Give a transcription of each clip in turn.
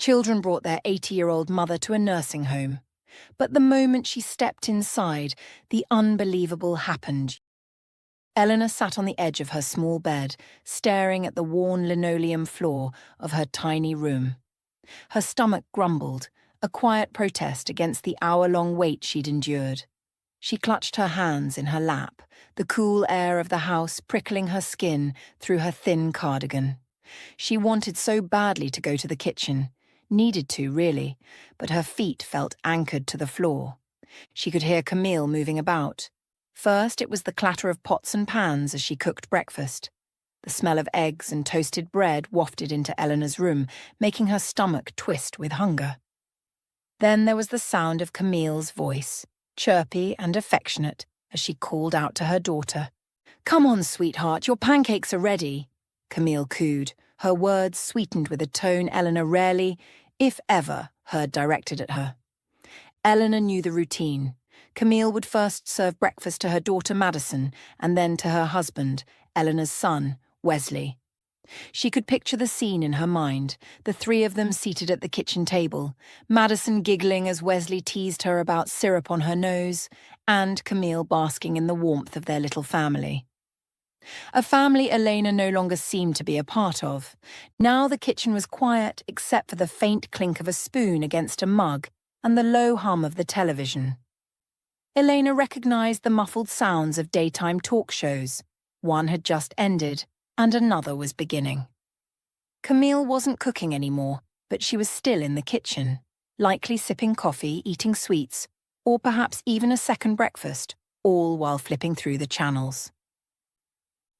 Children brought their 80-year-old mother to a nursing home. But the moment she stepped inside, the unbelievable happened. Eleanor sat on the edge of her small bed, staring at the worn linoleum floor of her tiny room. Her stomach grumbled, a quiet protest against the hour-long wait she'd endured. She clutched her hands in her lap, the cool air of the house prickling her skin through her thin cardigan. She wanted so badly to go to the kitchen. Needed to, really, but her feet felt anchored to the floor. She could hear Camille moving about. First, it was the clatter of pots and pans as she cooked breakfast. The smell of eggs and toasted bread wafted into Eleanor's room, making her stomach twist with hunger. Then there was the sound of Camille's voice, chirpy and affectionate, as she called out to her daughter. "Come on, sweetheart, your pancakes are ready," Camille cooed, her words sweetened with a tone Eleanor rarely, if ever, heard directed at her. Eleanor knew the routine. Camille would first serve breakfast to her daughter Madison and then to her husband, Eleanor's son, Wesley. She could picture the scene in her mind, the three of them seated at the kitchen table, Madison giggling as Wesley teased her about syrup on her nose, and Camille basking in the warmth of their little family. A family Elena no longer seemed to be a part of. Now the kitchen was quiet except for the faint clink of a spoon against a mug and the low hum of the television. Elena recognized the muffled sounds of daytime talk shows. One had just ended, and another was beginning. Camille wasn't cooking anymore, but she was still in the kitchen, likely sipping coffee, eating sweets, or perhaps even a second breakfast, all while flipping through the channels.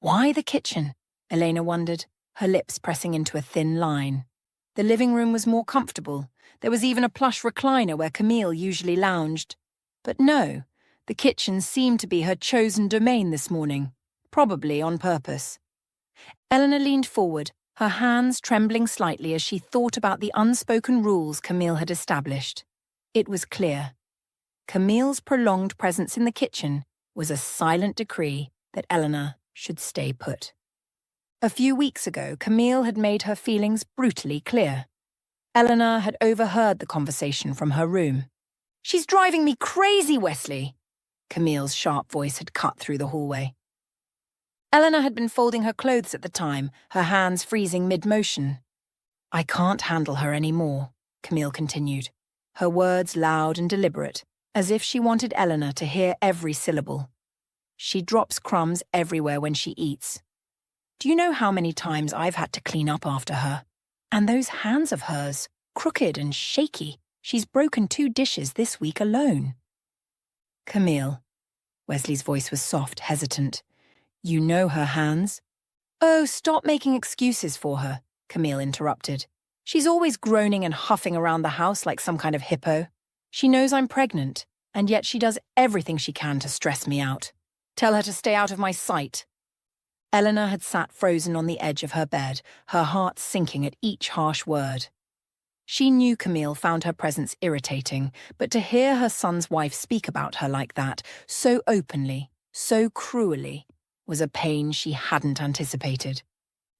Why the kitchen? Elena wondered, her lips pressing into a thin line. The living room was more comfortable. There was even a plush recliner where Camille usually lounged. But no, the kitchen seemed to be her chosen domain this morning, probably on purpose. Eleanor leaned forward, her hands trembling slightly as she thought about the unspoken rules Camille had established. It was clear. Camille's prolonged presence in the kitchen was a silent decree that Eleanor should stay put. A few weeks ago, Camille had made her feelings brutally clear. Eleanor had overheard the conversation from her room. "She's driving me crazy, Wesley!" Camille's sharp voice had cut through the hallway. Eleanor had been folding her clothes at the time, her hands freezing mid-motion. "I can't handle her any more," Camille continued, her words loud and deliberate, as if she wanted Eleanor to hear every syllable. "She drops crumbs everywhere when she eats. Do you know how many times I've had to clean up after her? And those hands of hers, crooked and shaky. She's broken 2 dishes this week alone." "Camille," Wesley's voice was soft, hesitant. "You know her hands?" "Oh, stop making excuses for her," Camille interrupted. "She's always groaning and huffing around the house like some kind of hippo. She knows I'm pregnant, and yet she does everything she can to stress me out. Tell her to stay out of my sight." Eleanor had sat frozen on the edge of her bed, her heart sinking at each harsh word. She knew Camille found her presence irritating, but to hear her son's wife speak about her like that, so openly, so cruelly, was a pain she hadn't anticipated.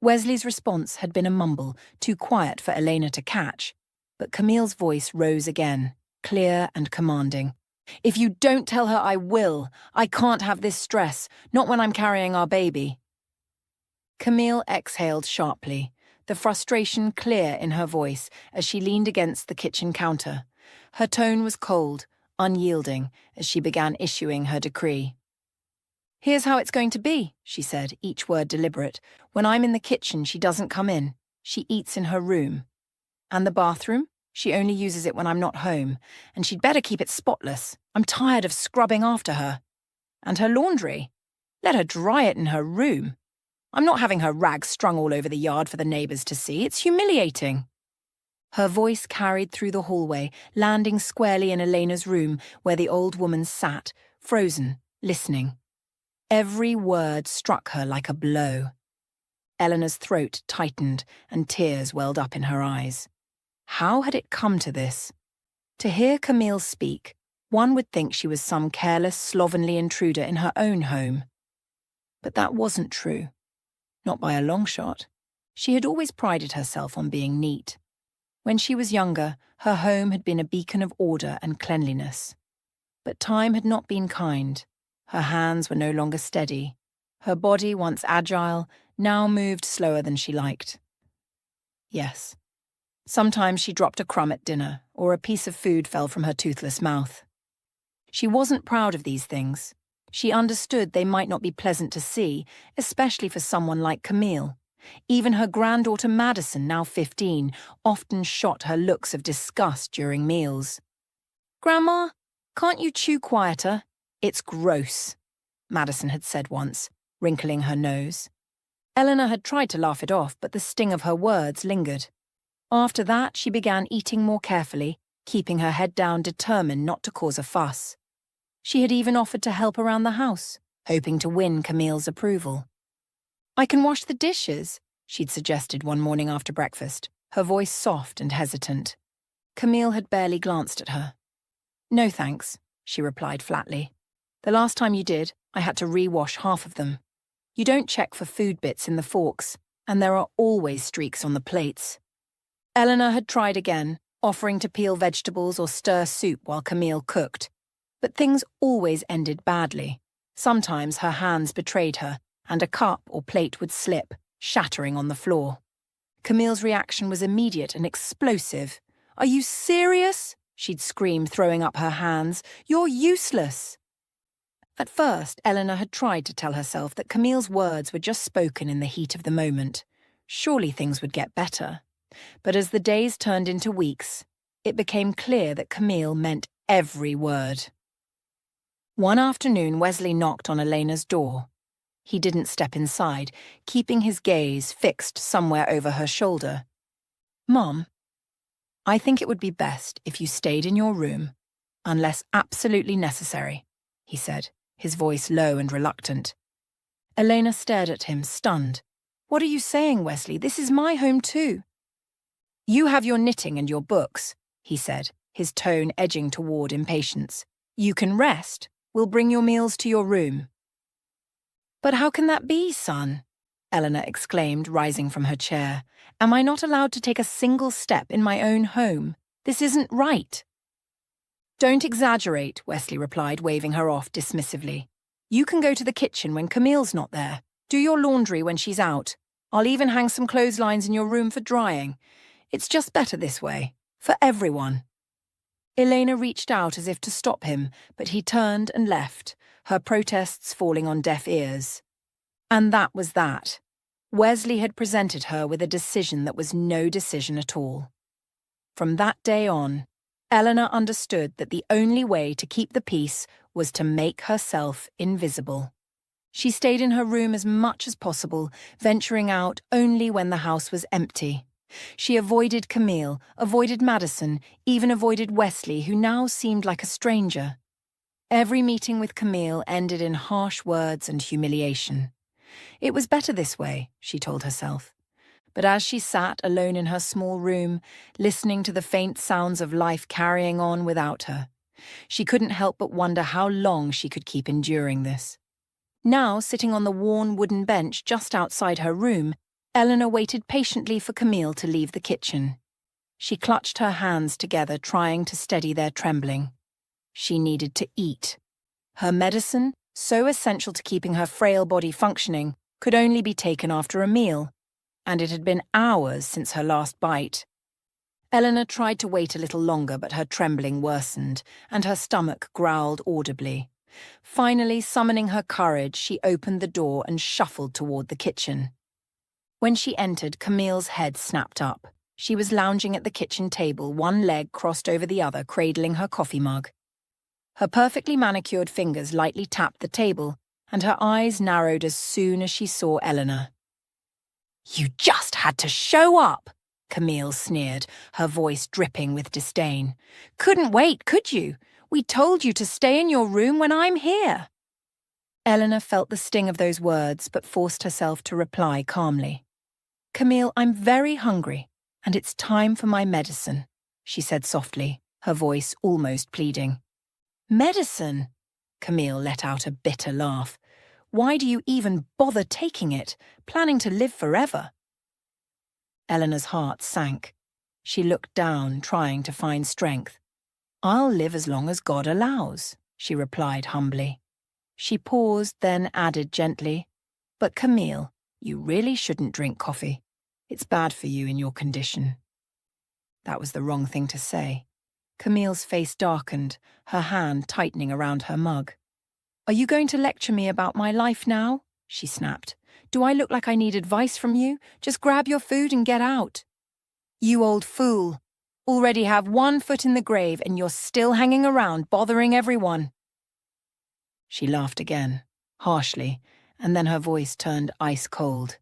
Wesley's response had been a mumble, too quiet for Elena to catch, but Camille's voice rose again, clear and commanding. "If you don't tell her, I will. I can't have this stress, not when I'm carrying our baby." Camille exhaled sharply, the frustration clear in her voice as she leaned against the kitchen counter. Her tone was cold, unyielding, as she began issuing her decree. "Here's how it's going to be," she said, each word deliberate. "When I'm in the kitchen, she doesn't come in. She eats in her room. And the bathroom? She only uses it when I'm not home, and she'd better keep it spotless. I'm tired of scrubbing after her. And her laundry? Let her dry it in her room. I'm not having her rags strung all over the yard for the neighbours to see. It's humiliating." Her voice carried through the hallway, landing squarely in Elena's room, where the old woman sat, frozen, listening. Every word struck her like a blow. Eleanor's throat tightened, and tears welled up in her eyes. How had it come to this? To hear Camille speak, one would think she was some careless, slovenly intruder in her own home. But that wasn't true. Not by a long shot. She had always prided herself on being neat. When she was younger, her home had been a beacon of order and cleanliness. But time had not been kind. Her hands were no longer steady. Her body, once agile, now moved slower than she liked. Yes. Sometimes she dropped a crumb at dinner, or a piece of food fell from her toothless mouth. She wasn't proud of these things. She understood they might not be pleasant to see, especially for someone like Camille. Even her granddaughter Madison, now 15, often shot her looks of disgust during meals. "Grandma, can't you chew quieter? It's gross," Madison had said once, wrinkling her nose. Eleanor had tried to laugh it off, but the sting of her words lingered. After that, she began eating more carefully, keeping her head down, determined not to cause a fuss. She had even offered to help around the house, hoping to win Camille's approval. "I can wash the dishes," she'd suggested one morning after breakfast, her voice soft and hesitant. Camille had barely glanced at her. "No thanks," she replied flatly. "The last time you did, I had to re-wash half of them. You don't check for food bits in the forks, and there are always streaks on the plates." Eleanor had tried again, offering to peel vegetables or stir soup while Camille cooked. But things always ended badly. Sometimes her hands betrayed her, and a cup or plate would slip, shattering on the floor. Camille's reaction was immediate and explosive. "Are you serious?" she'd scream, throwing up her hands. "You're useless." At first, Eleanor had tried to tell herself that Camille's words were just spoken in the heat of the moment. Surely things would get better. But as the days turned into weeks, it became clear that Camille meant every word. One afternoon, Wesley knocked on Elena's door. He didn't step inside, keeping his gaze fixed somewhere over her shoulder. "Mom, I think it would be best if you stayed in your room, unless absolutely necessary," he said, his voice low and reluctant. Elena stared at him, stunned. "What are you saying, Wesley? This is my home too." "You have your knitting and your books," he said, his tone edging toward impatience. "You can rest. We'll bring your meals to your room." "But how can that be, son?" Eleanor exclaimed, rising from her chair. "Am I not allowed to take a single step in my own home? This isn't right." "Don't exaggerate," Wesley replied, waving her off dismissively. "You can go to the kitchen when Camille's not there. Do your laundry when she's out. I'll even hang some clotheslines in your room for drying. It's just better this way, for everyone." Elena reached out as if to stop him, but he turned and left, her protests falling on deaf ears. And that was that. Wesley had presented her with a decision that was no decision at all. From that day on, Eleanor understood that the only way to keep the peace was to make herself invisible. She stayed in her room as much as possible, venturing out only when the house was empty. She avoided Camille, avoided Madison, even avoided Wesley, who now seemed like a stranger. Every meeting with Camille ended in harsh words and humiliation. It was better this way, she told herself. But as she sat alone in her small room, listening to the faint sounds of life carrying on without her, she couldn't help but wonder how long she could keep enduring this. Now, sitting on the worn wooden bench just outside her room, Eleanor waited patiently for Camille to leave the kitchen. She clutched her hands together, trying to steady their trembling. She needed to eat. Her medicine, so essential to keeping her frail body functioning, could only be taken after a meal, and it had been hours since her last bite. Eleanor tried to wait a little longer, but her trembling worsened, and her stomach growled audibly. Finally, summoning her courage, she opened the door and shuffled toward the kitchen. When she entered, Camille's head snapped up. She was lounging at the kitchen table, one leg crossed over the other, cradling her coffee mug. Her perfectly manicured fingers lightly tapped the table, and her eyes narrowed as soon as she saw Eleanor. "You just had to show up," Camille sneered, her voice dripping with disdain. "Couldn't wait, could you? We told you to stay in your room when I'm here." Eleanor felt the sting of those words, but forced herself to reply calmly. "Camille, I'm very hungry, and it's time for my medicine," she said softly, her voice almost pleading. "Medicine?" Camille let out a bitter laugh. "Why do you even bother taking it, planning to live forever?" Eleanor's heart sank. She looked down, trying to find strength. "I'll live as long as God allows," she replied humbly. She paused, then added gently, "But Camille, you really shouldn't drink coffee. It's bad for you in your condition." That was the wrong thing to say. Camille's face darkened, her hand tightening around her mug. "Are you going to lecture me about my life now?" she snapped. "Do I look like I need advice from you? Just grab your food and get out." "You old fool. Already have one foot in the grave and you're still hanging around bothering everyone." She laughed again, harshly, and then her voice turned ice cold.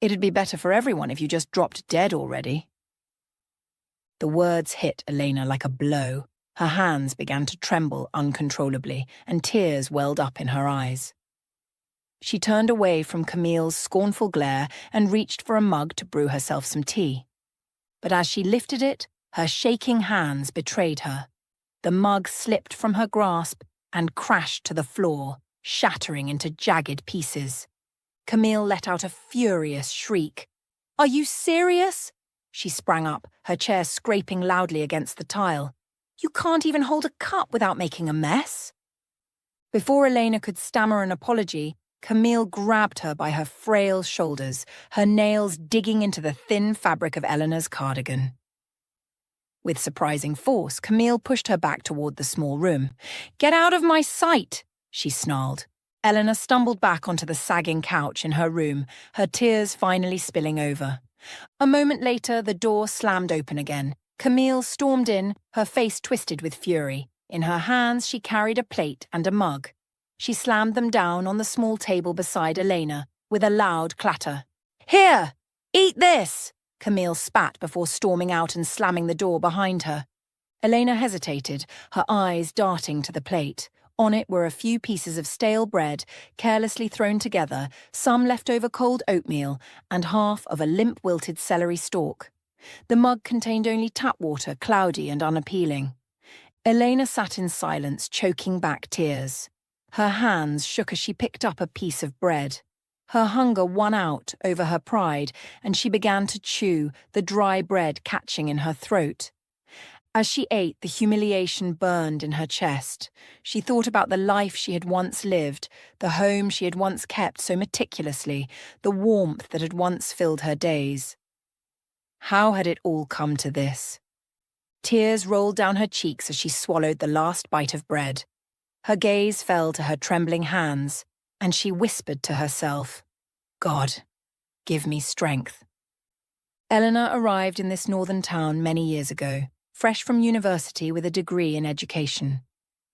"It'd be better for everyone if you just dropped dead already." The words hit Elena like a blow. Her hands began to tremble uncontrollably, and tears welled up in her eyes. She turned away from Camille's scornful glare and reached for a mug to brew herself some tea. But as she lifted it, her shaking hands betrayed her. The mug slipped from her grasp and crashed to the floor, shattering into jagged pieces. Camille let out a furious shriek. "Are you serious?" She sprang up, her chair scraping loudly against the tile. "You can't even hold a cup without making a mess." Before Elena could stammer an apology, Camille grabbed her by her frail shoulders, her nails digging into the thin fabric of Eleanor's cardigan. With surprising force, Camille pushed her back toward the small room. "Get out of my sight!" she snarled. Eleanor stumbled back onto the sagging couch in her room, her tears finally spilling over. A moment later, the door slammed open again. Camille stormed in, her face twisted with fury. In her hands, she carried a plate and a mug. She slammed them down on the small table beside Elena, with a loud clatter. "Here! Eat this!" Camille spat before storming out and slamming the door behind her. Elena hesitated, her eyes darting to the plate. On it were a few pieces of stale bread, carelessly thrown together, some leftover cold oatmeal, and half of a limp wilted celery stalk. The mug contained only tap water, cloudy and unappealing. Elena sat in silence, choking back tears. Her hands shook as she picked up a piece of bread. Her hunger won out over her pride, and she began to chew, the dry bread catching in her throat. As she ate, the humiliation burned in her chest. She thought about the life she had once lived, the home she had once kept so meticulously, the warmth that had once filled her days. How had it all come to this? Tears rolled down her cheeks as she swallowed the last bite of bread. Her gaze fell to her trembling hands, and she whispered to herself, "God, give me strength." Eleanor arrived in this northern town many years ago, fresh from university with a degree in education.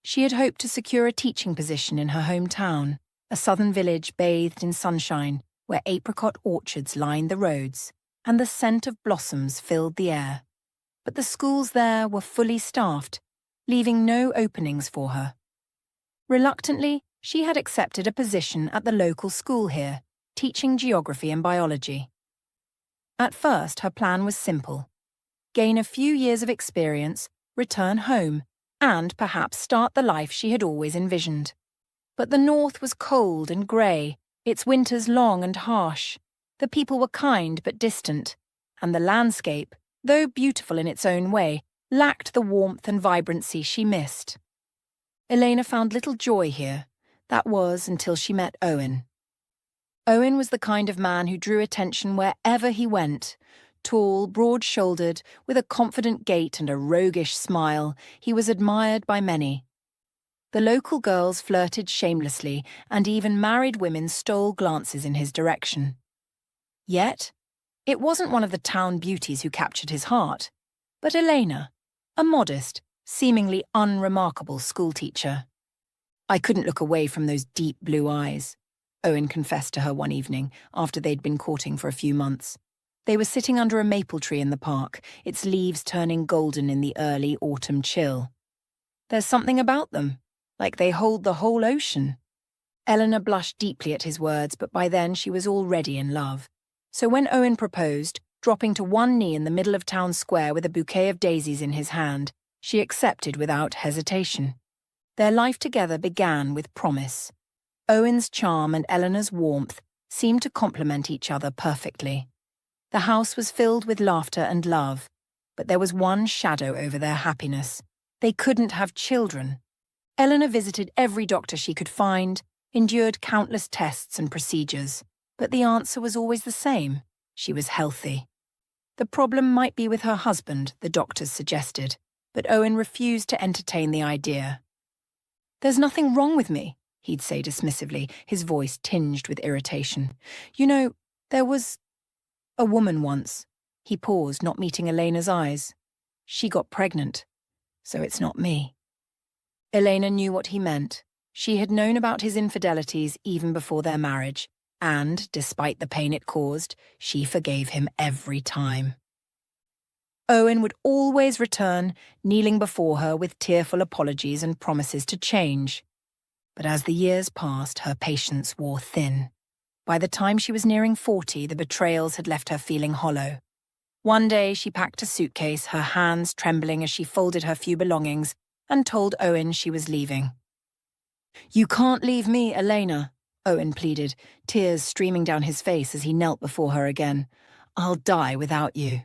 She had hoped to secure a teaching position in her hometown, a southern village bathed in sunshine, where apricot orchards lined the roads, and the scent of blossoms filled the air. But the schools there were fully staffed, leaving no openings for her. Reluctantly, she had accepted a position at the local school here, teaching geography and biology. At first, her plan was simple: gain a few years of experience, return home, and perhaps start the life she had always envisioned. But the north was cold and grey, its winters long and harsh. The people were kind but distant, and the landscape, though beautiful in its own way, lacked the warmth and vibrancy she missed. Elena found little joy here. That was until she met Owen. Owen was the kind of man who drew attention wherever he went. Tall, broad-shouldered, with a confident gait and a roguish smile, he was admired by many. The local girls flirted shamelessly, and even married women stole glances in his direction. Yet, it wasn't one of the town beauties who captured his heart, but Elena, a modest, seemingly unremarkable schoolteacher. "I couldn't look away from those deep blue eyes," Owen confessed to her one evening, after they'd been courting for a few months. They were sitting under a maple tree in the park, its leaves turning golden in the early autumn chill. "There's something about them, like they hold the whole ocean." Eleanor blushed deeply at his words, but by then she was already in love. So when Owen proposed, dropping to one knee in the middle of town square with a bouquet of daisies in his hand, she accepted without hesitation. Their life together began with promise. Owen's charm and Eleanor's warmth seemed to complement each other perfectly. The house was filled with laughter and love, But there was one shadow over their happiness. They couldn't have children. Eleanor visited every doctor she could find, endured countless tests and procedures, but the answer was always the same. She was healthy. The problem might be with her husband, the doctors suggested, but Owen refused to entertain the idea. "There's nothing wrong with me," he'd say dismissively, his voice tinged with irritation. "You know, there was a woman once." He paused, not meeting Elena's eyes. "She got pregnant, so it's not me." Elena knew what he meant. She had known about his infidelities even before their marriage, and, despite the pain it caused, she forgave him every time. Owen would always return, kneeling before her with tearful apologies and promises to change. But as the years passed, her patience wore thin. By the time she was nearing 40, the betrayals had left her feeling hollow. One day she packed a suitcase, her hands trembling as she folded her few belongings, and told Owen she was leaving. "You can't leave me, Elena," Owen pleaded, tears streaming down his face as he knelt before her again. "I'll die without you."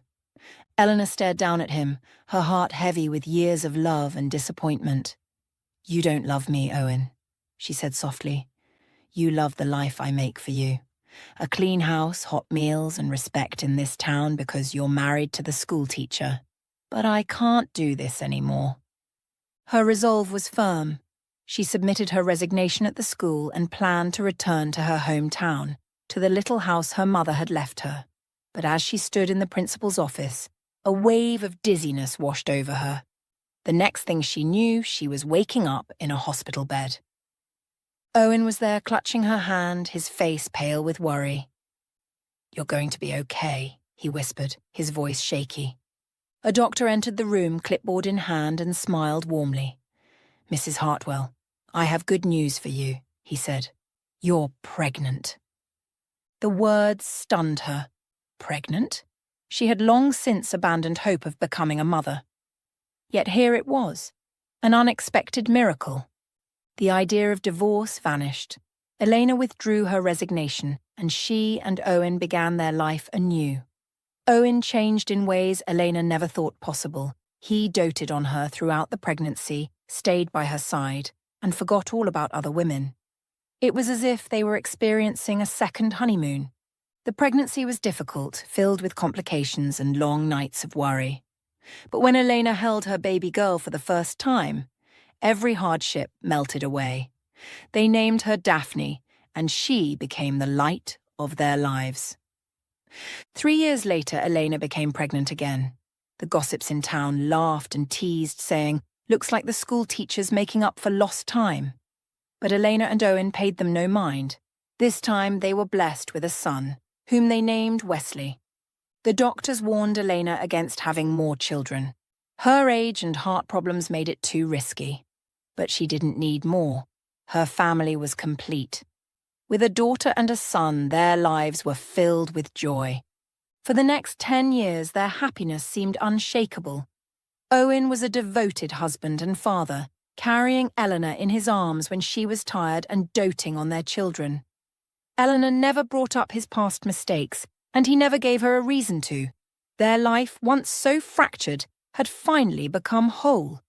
Eleanor stared down at him, her heart heavy with years of love and disappointment. "You don't love me, Owen," she said softly. "You love the life I make for you. A clean house, hot meals, and respect in this town because you're married to the schoolteacher. But I can't do this anymore." Her resolve was firm. She submitted her resignation at the school and planned to return to her hometown, to the little house her mother had left her. But as she stood in the principal's office, a wave of dizziness washed over her. The next thing she knew, she was waking up in a hospital bed. Owen was there clutching her hand, his face pale with worry. "You're going to be okay," he whispered, his voice shaky. A doctor entered the room, clipboard in hand, and smiled warmly. "Mrs. Hartwell, I have good news for you," he said. "You're pregnant." The words stunned her. Pregnant? She had long since abandoned hope of becoming a mother. Yet here it was, an unexpected miracle. The idea of divorce vanished. Elena withdrew her resignation, and she and Owen began their life anew. Owen changed in ways Elena never thought possible. He doted on her throughout the pregnancy, stayed by her side, and forgot all about other women. It was as if they were experiencing a second honeymoon. The pregnancy was difficult, filled with complications and long nights of worry. But when Elena held her baby girl for the first time, every hardship melted away. They named her Daphne, and she became the light of their lives. 3 years later, Elena became pregnant again. The gossips in town laughed and teased, saying, "Looks like the school teacher's making up for lost time." But Elena and Owen paid them no mind. This time they were blessed with a son, whom they named Wesley. The doctors warned Elena against having more children. Her age and heart problems made it too risky. But she didn't need more. Her family was complete. With a daughter and a son, their lives were filled with joy. For the next 10 years, their happiness seemed unshakable. Owen was a devoted husband and father, carrying Eleanor in his arms when she was tired and doting on their children. Eleanor never brought up his past mistakes, and he never gave her a reason to. Their life, once so fractured, had finally become whole.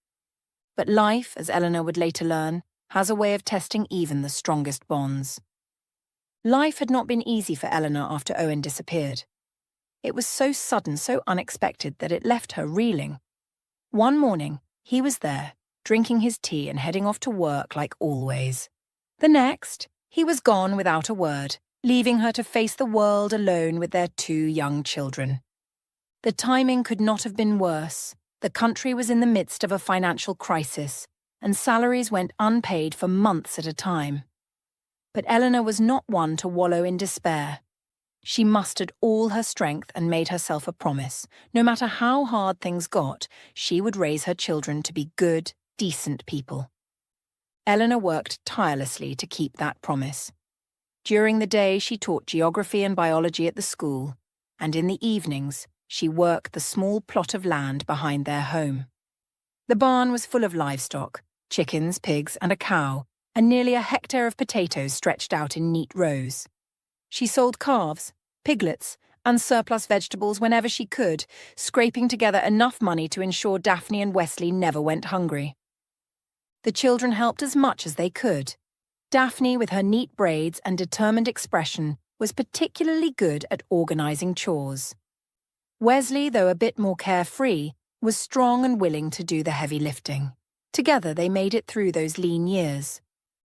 But life, as Eleanor would later learn, has a way of testing even the strongest bonds. Life had not been easy for Eleanor after Owen disappeared. It was so sudden, so unexpected that it left her reeling. One morning, he was there, drinking his tea and heading off to work like always. The next, he was gone without a word, leaving her to face the world alone with their 2 young children. The timing could not have been worse. The country was in the midst of a financial crisis, and salaries went unpaid for months at a time. But Eleanor was not one to wallow in despair. She mustered all her strength and made herself a promise. No matter how hard things got, she would raise her children to be good, decent people. Eleanor worked tirelessly to keep that promise. During the day, she taught geography and biology at the school, and in the evenings, she worked the small plot of land behind their home. The barn was full of livestock, chickens, pigs, and a cow, and nearly a hectare of potatoes stretched out in neat rows. She sold calves, piglets, and surplus vegetables whenever she could, scraping together enough money to ensure Daphne and Wesley never went hungry. The children helped as much as they could. Daphne, with her neat braids and determined expression, was particularly good at organising chores. Wesley, though a bit more carefree, was strong and willing to do the heavy lifting. Together they made it through those lean years.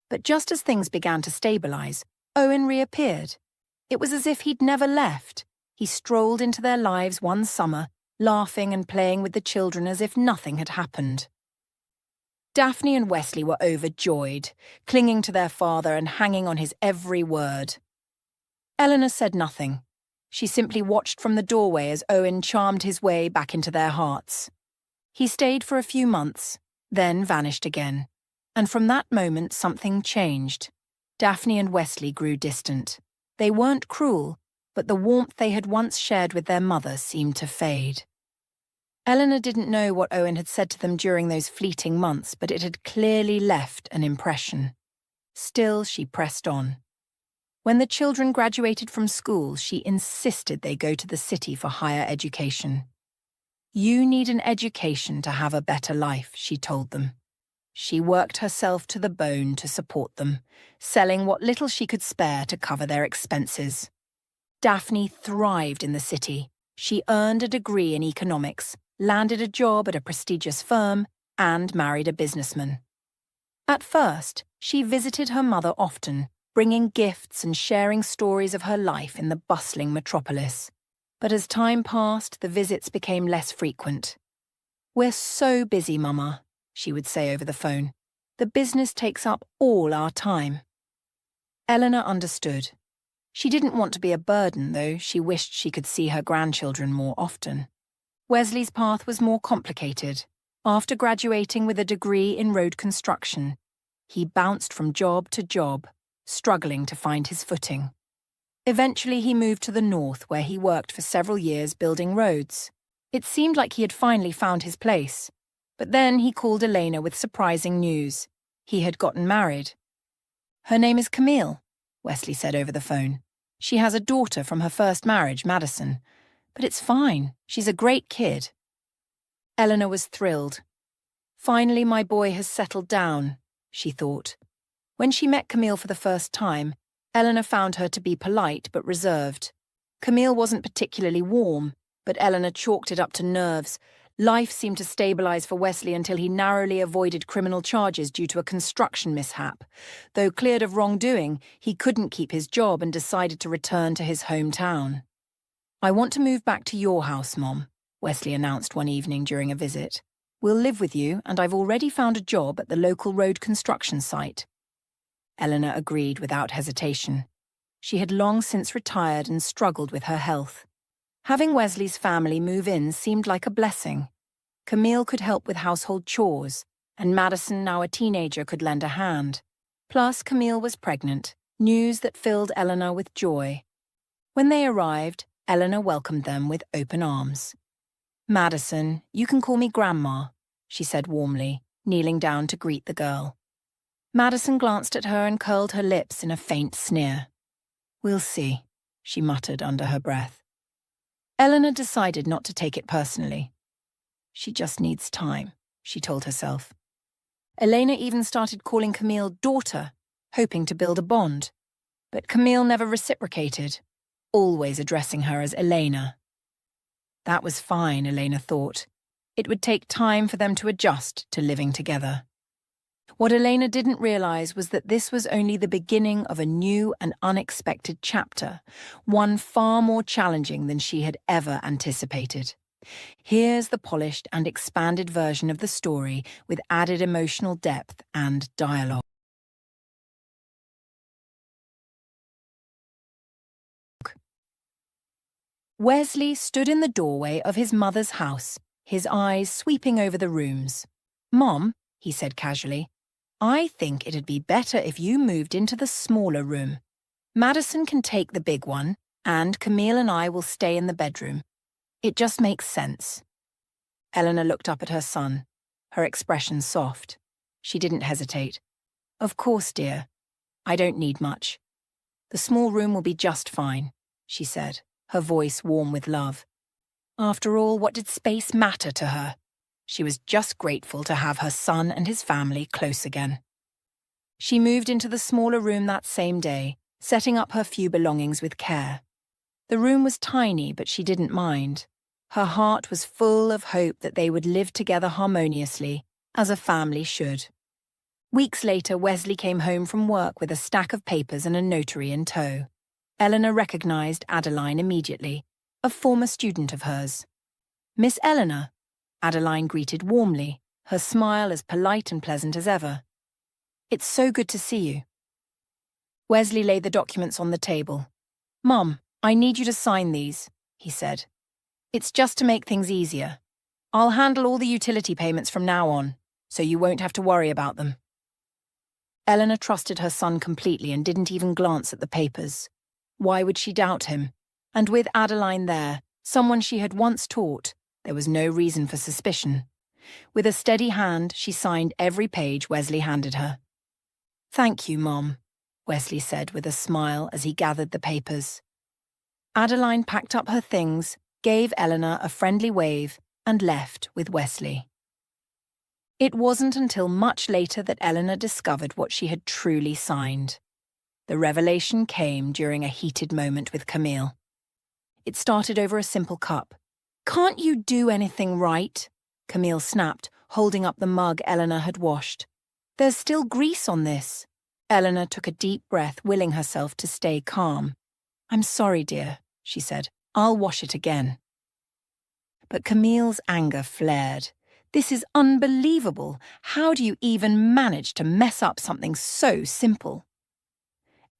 But just as things began to stabilise, Owen reappeared. It was as if he'd never left. He strolled into their lives one summer, laughing and playing with the children as if nothing had happened. Daphne and Wesley were overjoyed, clinging to their father and hanging on his every word. Eleanor said nothing. She simply watched from the doorway as Owen charmed his way back into their hearts. He stayed for a few months, then vanished again. And from that moment something changed. Daphne and Wesley grew distant. They weren't cruel, but the warmth they had once shared with their mother seemed to fade. Eleanor didn't know what Owen had said to them during those fleeting months, but it had clearly left an impression. Still, she pressed on. When the children graduated from school, she insisted they go to the city for higher education. "You need an education to have a better life," she told them. She worked herself to the bone to support them, selling what little she could spare to cover their expenses. Daphne thrived in the city. She earned a degree in economics, landed a job at a prestigious firm, and married a businessman. At first, she visited her mother often, bringing gifts and sharing stories of her life in the bustling metropolis. But as time passed, the visits became less frequent. "We're so busy, Mama," she would say over the phone. "The business takes up all our time." Eleanor understood. She didn't want to be a burden, though she wished she could see her grandchildren more often. Wesley's path was more complicated. After graduating with a degree in road construction, he bounced from job to job, struggling to find his footing. Eventually he moved to the north, where he worked for several years building roads. It seemed like he had finally found his place. But then he called Elena with surprising news. He had gotten married. "Her name is Camille," Wesley said over the phone. "She has a daughter from her first marriage, Madison. But it's fine. She's a great kid." Eleanor was thrilled. "Finally my boy has settled down," she thought. When she met Camille for the first time, Eleanor found her to be polite but reserved. Camille wasn't particularly warm, but Eleanor chalked it up to nerves. Life seemed to stabilise for Wesley until he narrowly avoided criminal charges due to a construction mishap. Though cleared of wrongdoing, he couldn't keep his job and decided to return to his hometown. "I want to move back to your house, Mom," Wesley announced one evening during a visit. "We'll live with you, and I've already found a job at the local road construction site." Eleanor agreed without hesitation. She had long since retired and struggled with her health. Having Wesley's family move in seemed like a blessing. Camille could help with household chores, and Madison, now a teenager, could lend a hand. Plus, Camille was pregnant, news that filled Eleanor with joy. When they arrived, Eleanor welcomed them with open arms. "Madison, you can call me Grandma," she said warmly, kneeling down to greet the girl. Madison glanced at her and curled her lips in a faint sneer. "We'll see," she muttered under her breath. Eleanor decided not to take it personally. She just needs time, she told herself. Elena even started calling Camille daughter, hoping to build a bond. But Camille never reciprocated, always addressing her as Elena. That was fine, Elena thought. It would take time for them to adjust to living together. What Elena didn't realize was that this was only the beginning of a new and unexpected chapter, one far more challenging than she had ever anticipated. Here's the polished and expanded version of the story with added emotional depth and dialogue. Wesley stood in the doorway of his mother's house, his eyes sweeping over the rooms. "Mom," he said casually, "I think it'd be better if you moved into the smaller room. Madison can take the big one, and Camille and I will stay in the bedroom. It just makes sense." Eleanor looked up at her son, her expression soft. She didn't hesitate. "Of course, dear. I don't need much. The small room will be just fine," she said. her voice warm with love. After all, what did space matter to her? She was just grateful to have her son and his family close again. She moved into the smaller room that same day, setting up her few belongings with care. The room was tiny, but she didn't mind. Her heart was full of hope that they would live together harmoniously, as a family should. Weeks later, Wesley came home from work with a stack of papers and a notary in tow. Eleanor recognized Adeline immediately, a former student of hers. "Miss Eleanor," Adeline greeted warmly, her smile as polite and pleasant as ever. "It's so good to see you." Wesley laid the documents on the table. "Mum, I need you to sign these," he said. "It's just to make things easier. I'll handle all the utility payments from now on, so you won't have to worry about them." Eleanor trusted her son completely and didn't even glance at the papers. Why would she doubt him? And with Adeline there, someone she had once taught, there was no reason for suspicion. With a steady hand, she signed every page Wesley handed her. "Thank you, Mom," Wesley said with a smile as he gathered the papers. Adeline packed up her things, gave Eleanor a friendly wave, and left with Wesley. It wasn't until much later that Eleanor discovered what she had truly signed. The revelation came during a heated moment with Camille. It started over a simple cup. "Can't you do anything right?" Camille snapped, holding up the mug Eleanor had washed. "There's still grease on this." Eleanor took a deep breath, willing herself to stay calm. "I'm sorry, dear," she said. "I'll wash it again." But Camille's anger flared. "This is unbelievable. How do you even manage to mess up something so simple?"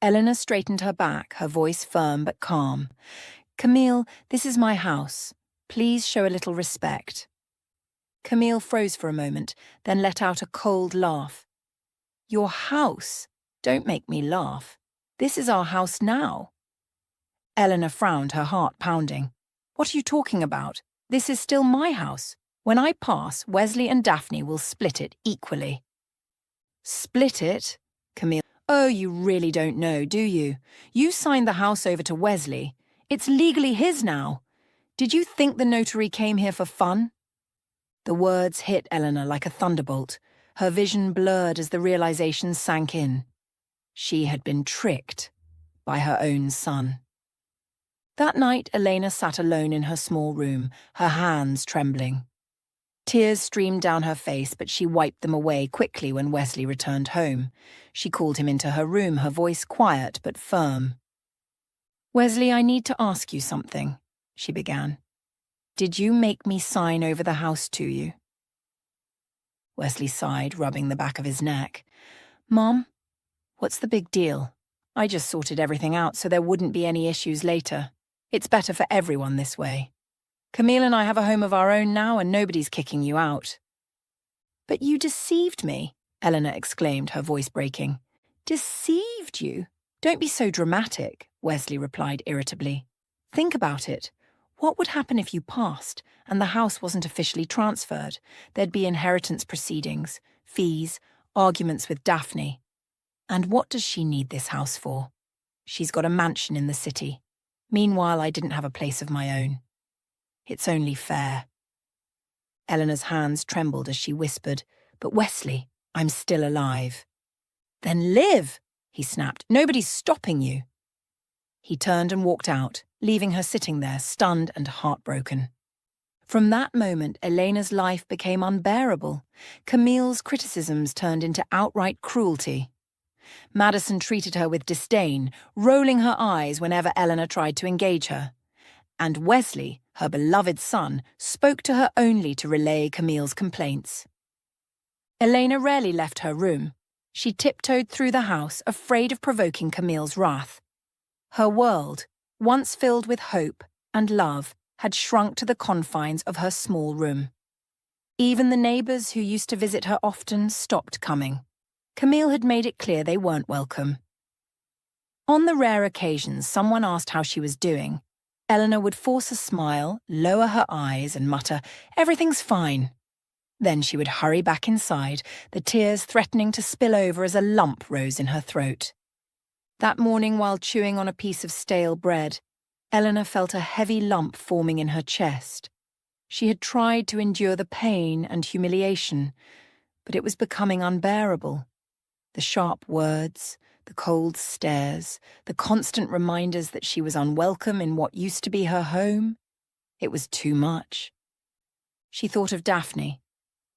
Eleanor straightened her back, her voice firm but calm. "Camille, this is my house. Please show a little respect." Camille froze for a moment, then let out a cold laugh. "Your house? Don't make me laugh. This is our house now." Eleanor frowned, her heart pounding. "What are you talking about? This is still my house. When I pass, Wesley and Daphne will split it equally." "Split it?" Camille. "Oh, you really don't know, do you? You signed the house over to Wesley. It's legally his now. Did you think the notary came here for fun?" The words hit Eleanor like a thunderbolt. Her vision blurred as the realization sank in. She had been tricked by her own son. That night, Elena sat alone in her small room, her hands trembling. Tears streamed down her face, but she wiped them away quickly when Wesley returned home. She called him into her room, her voice quiet but firm. "Wesley, I need to ask you something," she began. "Did you make me sign over the house to you?" Wesley sighed, rubbing the back of his neck. "Mom, what's the big deal? I just sorted everything out so there wouldn't be any issues later. It's better for everyone this way. Camille and I have a home of our own now and nobody's kicking you out." "But you deceived me," Eleanor exclaimed, her voice breaking. "Deceived you? Don't be so dramatic," Wesley replied irritably. "Think about it. What would happen if you passed and the house wasn't officially transferred? There'd be inheritance proceedings, fees, arguments with Daphne. And what does she need this house for? She's got a mansion in the city. Meanwhile, I didn't have a place of my own. It's only fair." Eleanor's hands trembled as she whispered, "But Wesley, I'm still alive." "Then live," he snapped. "Nobody's stopping you." He turned and walked out, leaving her sitting there, stunned and heartbroken. From that moment, Elena's life became unbearable. Camille's criticisms turned into outright cruelty. Madison treated her with disdain, rolling her eyes whenever Eleanor tried to engage her. And Wesley, her beloved son, spoke to her only to relay Camille's complaints. Elena rarely left her room. She tiptoed through the house, afraid of provoking Camille's wrath. Her world, once filled with hope and love, had shrunk to the confines of her small room. Even the neighbours who used to visit her often stopped coming. Camille had made it clear they weren't welcome. On the rare occasions someone asked how she was doing, Eleanor would force a smile, lower her eyes and mutter, "Everything's fine." Then she would hurry back inside, the tears threatening to spill over as a lump rose in her throat. That morning, while chewing on a piece of stale bread, Eleanor felt a heavy lump forming in her chest. She had tried to endure the pain and humiliation, but it was becoming unbearable. The sharp words, the cold stares, the constant reminders that she was unwelcome in what used to be her home. It was too much. She thought of Daphne.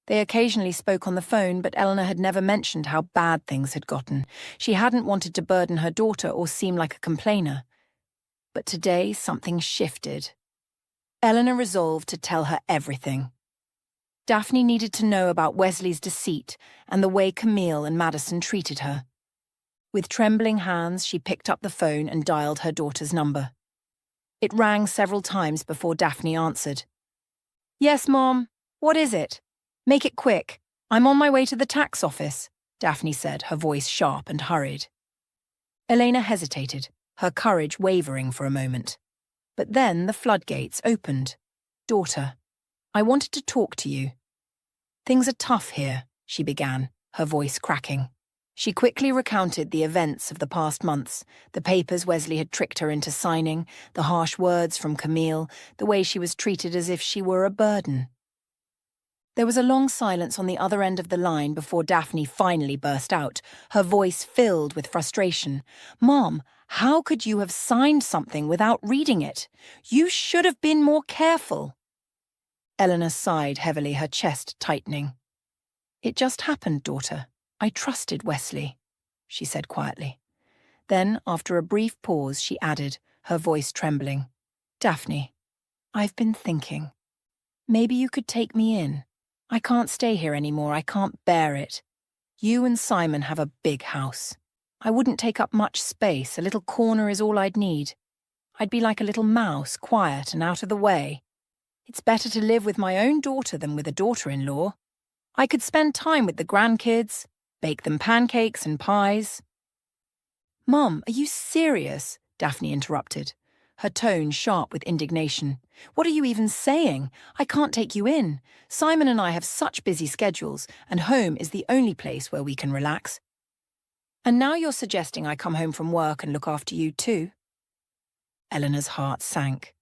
They occasionally spoke on the phone, but Eleanor had never mentioned how bad things had gotten. She hadn't wanted to burden her daughter or seem like a complainer. But today something shifted. Eleanor resolved to tell her everything. Daphne needed to know about Wesley's deceit and the way Camille and Madison treated her. With trembling hands, she picked up the phone and dialed her daughter's number. It rang several times before Daphne answered. "Yes, Mom. What is it? Make it quick. I'm on my way to the tax office," Daphne said, her voice sharp and hurried. Elena hesitated, her courage wavering for a moment. But then the floodgates opened. "Daughter, I wanted to talk to you." "Things are tough here," she began, her voice cracking. She quickly recounted the events of the past months, the papers Wesley had tricked her into signing, the harsh words from Camille, the way she was treated as if she were a burden. There was a long silence on the other end of the line before Daphne finally burst out, her voice filled with frustration. "Mom, how could you have signed something without reading it? You should have been more careful." Eleanor sighed heavily, her chest tightening. "It just happened, daughter. I trusted Wesley," she said quietly. Then, after a brief pause, she added, her voice trembling, "Daphne, I've been thinking. Maybe you could take me in. I can't stay here anymore. I can't bear it. You and Simon have a big house. I wouldn't take up much space. A little corner is all I'd need. I'd be like a little mouse, quiet and out of the way. It's better to live with my own daughter than with a daughter-in-law. I could spend time with the grandkids, bake them pancakes and pies." "Mum, are you serious?" Daphne interrupted, her tone sharp with indignation. "What are you even saying? I can't take you in. Simon and I have such busy schedules, and home is the only place where we can relax. And now you're suggesting I come home from work and look after you too?" Eleanor's heart sank.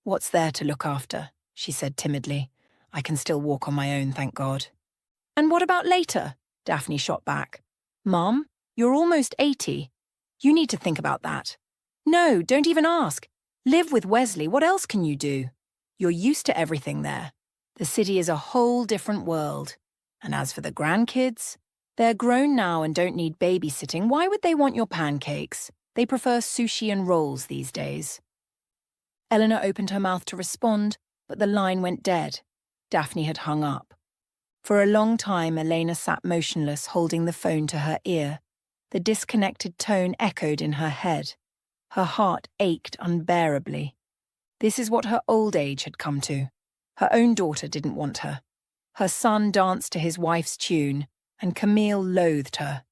"What's there to look after?" she said timidly. "I can still walk on my own, thank God." "And what about later?" Daphne shot back. "Mum, you're almost 80. You need to think about that. No, don't even ask. Live with Wesley. What else can you do? You're used to everything there. The city is a whole different world. And as for the grandkids, they're grown now and don't need babysitting. Why would they want your pancakes? They prefer sushi and rolls these days." Eleanor opened her mouth to respond, but the line went dead. Daphne had hung up. For a long time, Elena sat motionless, holding the phone to her ear. The disconnected tone echoed in her head. Her heart ached unbearably. This is what her old age had come to. Her own daughter didn't want her. Her son danced to his wife's tune, and Camille loathed her.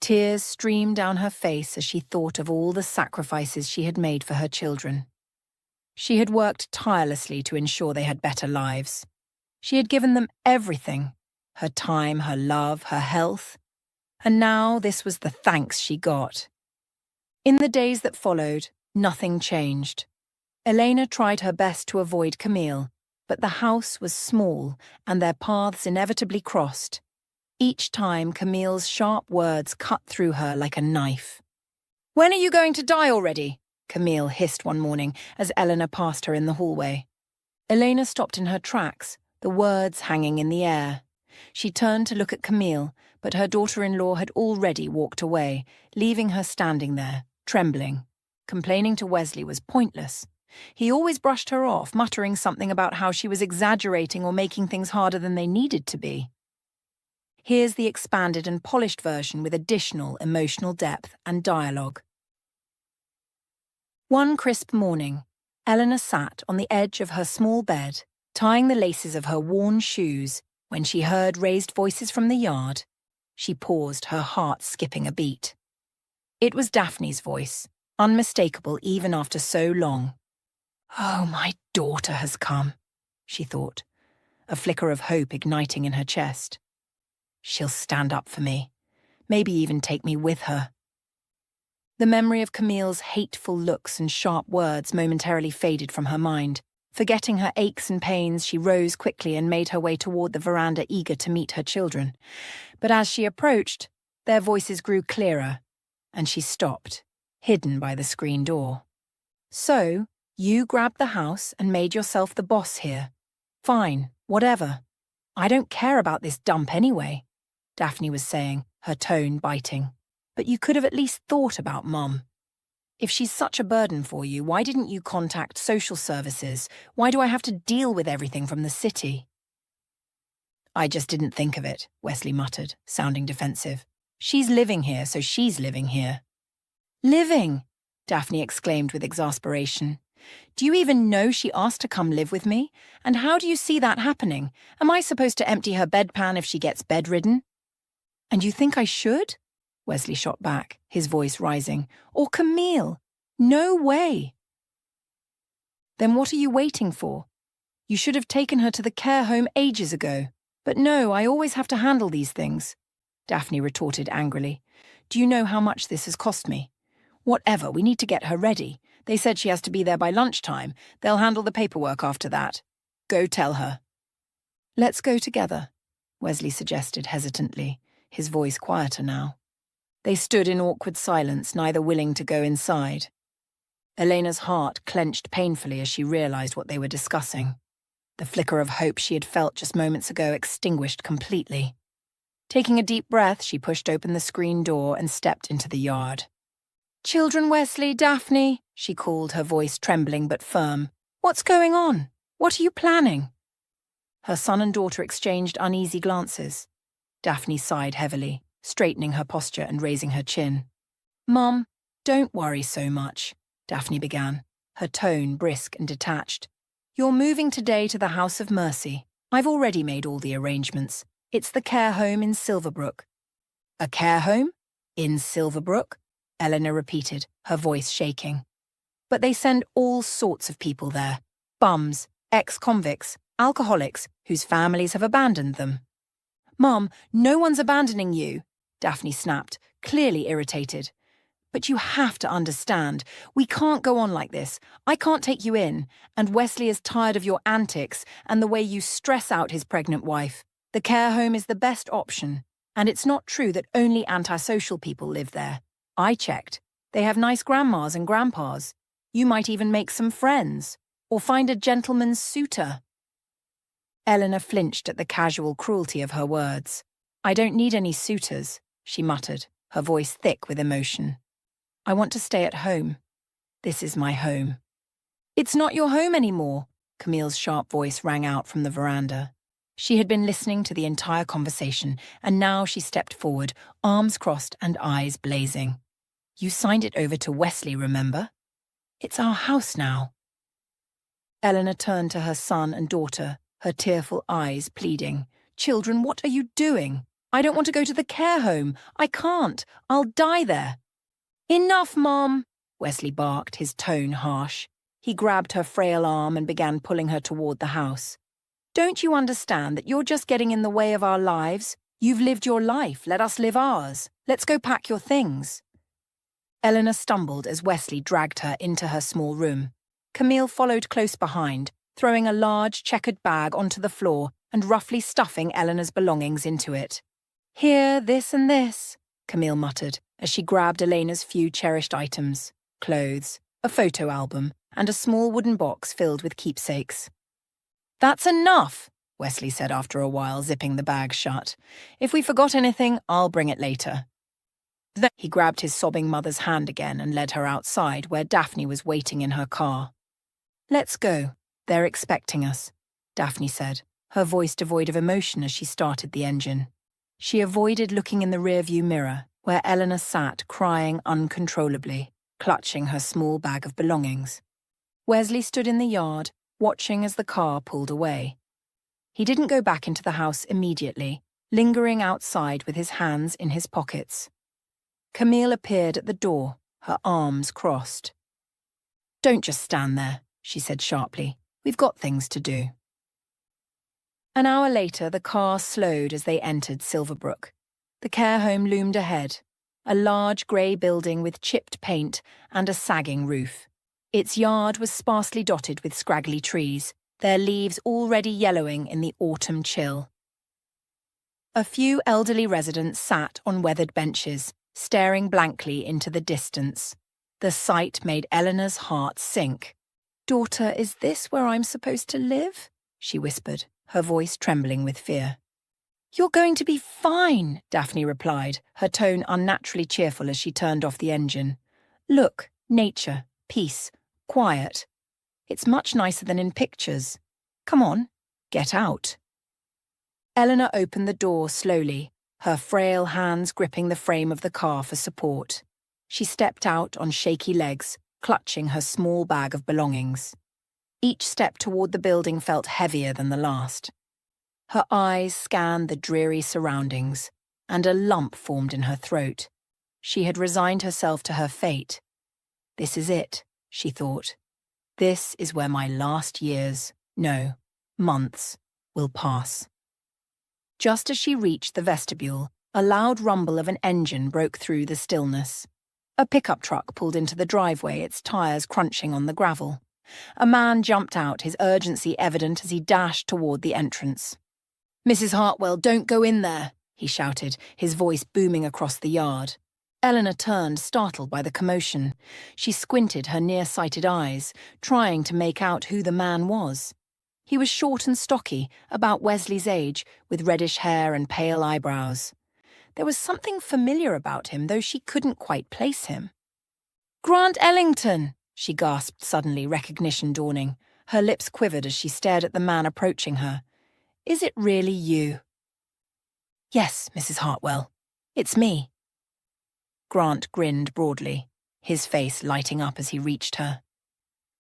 Tears streamed down her face as she thought of all the sacrifices she had made for her children. She had worked tirelessly to ensure they had better lives. She had given them everything, her time, her love, her health. And now this was the thanks she got. In the days that followed, nothing changed. Elena tried her best to avoid Camille, but the house was small and their paths inevitably crossed. Each time, Camille's sharp words cut through her like a knife. "When are you going to die already?" Camille hissed one morning as Eleanor passed her in the hallway. Elena stopped in her tracks, the words hanging in the air. She turned to look at Camille, but her daughter-in-law had already walked away, leaving her standing there, trembling. Complaining to Wesley was pointless. He always brushed her off, muttering something about how she was exaggerating or making things harder than they needed to be. Here's the expanded and polished version with additional emotional depth and dialogue. One crisp morning, Eleanor sat on the edge of her small bed, tying the laces of her worn shoes, when she heard raised voices from the yard. She paused, her heart skipping a beat. It was Daphne's voice, unmistakable even after so long. "Oh, my daughter has come," she thought, a flicker of hope igniting in her chest. "She'll stand up for me, maybe even take me with her." The memory of Camille's hateful looks and sharp words momentarily faded from her mind. Forgetting her aches and pains, she rose quickly and made her way toward the veranda, eager to meet her children. But as she approached, their voices grew clearer, and she stopped, hidden by the screen door. "So, you grabbed the house and made yourself the boss here. Fine, whatever. I don't care about this dump anyway," Daphne was saying, her tone biting. "But you could have at least thought about Mum. If she's such a burden for you, why didn't you contact social services? Why do I have to deal with everything from the city?" "I just didn't think of it," Wesley muttered, sounding defensive. "She's living here, so she's living here." "Living?" Daphne exclaimed with exasperation. "Do you even know she asked to come live with me? And how do you see that happening? Am I supposed to empty her bedpan if she gets bedridden?" "And you think I should?" Wesley shot back, his voice rising. "Or Camille? No way." "Then what are you waiting for? You should have taken her to the care home ages ago. But no, I always have to handle these things," Daphne retorted angrily. "Do you know how much this has cost me? Whatever, we need to get her ready. They said she has to be there by lunchtime. They'll handle the paperwork after that. Go tell her." "Let's go together," Wesley suggested hesitantly, his voice quieter now. They stood in awkward silence, neither willing to go inside. Elena's heart clenched painfully as she realized what they were discussing. The flicker of hope she had felt just moments ago extinguished completely. Taking a deep breath, she pushed open the screen door and stepped into the yard. "Children, Wesley, Daphne," she called, her voice trembling but firm. "What's going on? What are you planning?" Her son and daughter exchanged uneasy glances. Daphne sighed heavily, straightening her posture and raising her chin. "Mom, don't worry so much," Daphne began, her tone brisk and detached. "You're moving today to the House of Mercy. I've already made all the arrangements. It's the care home in Silverbrook." "A care home? In Silverbrook?" Eleanor repeated, her voice shaking. "But they send all sorts of people there. Bums, ex-convicts, alcoholics, whose families have abandoned them." "Mom, no one's abandoning you," Daphne snapped, clearly irritated. "But you have to understand. We can't go on like this. I can't take you in, and Wesley is tired of your antics and the way you stress out his pregnant wife. The care home is the best option, and it's not true that only antisocial people live there. I checked. They have nice grandmas and grandpas. You might even make some friends, or find a gentleman's suitor." Eleanor flinched at the casual cruelty of her words. "I don't need any suitors," she muttered, her voice thick with emotion. "I want to stay at home. This is my home." "It's not your home anymore," Camille's sharp voice rang out from the veranda. She had been listening to the entire conversation, and now she stepped forward, arms crossed and eyes blazing. "You signed it over to Wesley, remember? It's our house now." Eleanor turned to her son and daughter, her tearful eyes pleading. "Children, what are you doing? I don't want to go to the care home. I can't. I'll die there." "Enough, Mom," Wesley barked, his tone harsh. He grabbed her frail arm and began pulling her toward the house. "Don't you understand that you're just getting in the way of our lives? You've lived your life. Let us live ours. Let's go pack your things." Eleanor stumbled as Wesley dragged her into her small room. Camille followed close behind, throwing a large checkered bag onto the floor and roughly stuffing Eleanor's belongings into it. "Here, this and this," Camille muttered as she grabbed Elena's few cherished items: clothes, a photo album, and a small wooden box filled with keepsakes. "That's enough," Wesley said after a while, zipping the bag shut. "If we forgot anything, I'll bring it later." Then he grabbed his sobbing mother's hand again and led her outside, where Daphne was waiting in her car. "Let's go. They're expecting us," Daphne said, her voice devoid of emotion as she started the engine. She avoided looking in the rearview mirror, where Eleanor sat crying uncontrollably, clutching her small bag of belongings. Wesley stood in the yard, watching as the car pulled away. He didn't go back into the house immediately, lingering outside with his hands in his pockets. Camille appeared at the door, her arms crossed. "Don't just stand there," she said sharply. "We've got things to do." An hour later, the car slowed as they entered Silverbrook. The care home loomed ahead, a large grey building with chipped paint and a sagging roof. Its yard was sparsely dotted with scraggly trees, their leaves already yellowing in the autumn chill. A few elderly residents sat on weathered benches, staring blankly into the distance. The sight made Eleanor's heart sink. "Daughter, is this where I'm supposed to live?" she whispered, her voice trembling with fear. "You're going to be fine," Daphne replied, her tone unnaturally cheerful as she turned off the engine. "Look, nature, peace, quiet. It's much nicer than in pictures. Come on, get out." Eleanor opened the door slowly, her frail hands gripping the frame of the car for support. She stepped out on shaky legs, clutching her small bag of belongings. Each step toward the building felt heavier than the last. Her eyes scanned the dreary surroundings, and a lump formed in her throat. She had resigned herself to her fate. "This is it," she thought. "This is where my last years, no, months, will pass." Just as she reached the vestibule, a loud rumble of an engine broke through the stillness. A pickup truck pulled into the driveway, its tires crunching on the gravel. A man jumped out, his urgency evident as he dashed toward the entrance. "Mrs. Hartwell, don't go in there," he shouted, his voice booming across the yard. Eleanor turned, startled by the commotion. She squinted her nearsighted eyes, trying to make out who the man was. He was short and stocky, about Wesley's age, with reddish hair and pale eyebrows. There was something familiar about him, though she couldn't quite place him. "Grant Ellington!" she gasped suddenly, recognition dawning. Her lips quivered as she stared at the man approaching her. "Is it really you?" "Yes, Mrs. Hartwell. It's me." Grant grinned broadly, his face lighting up as he reached her.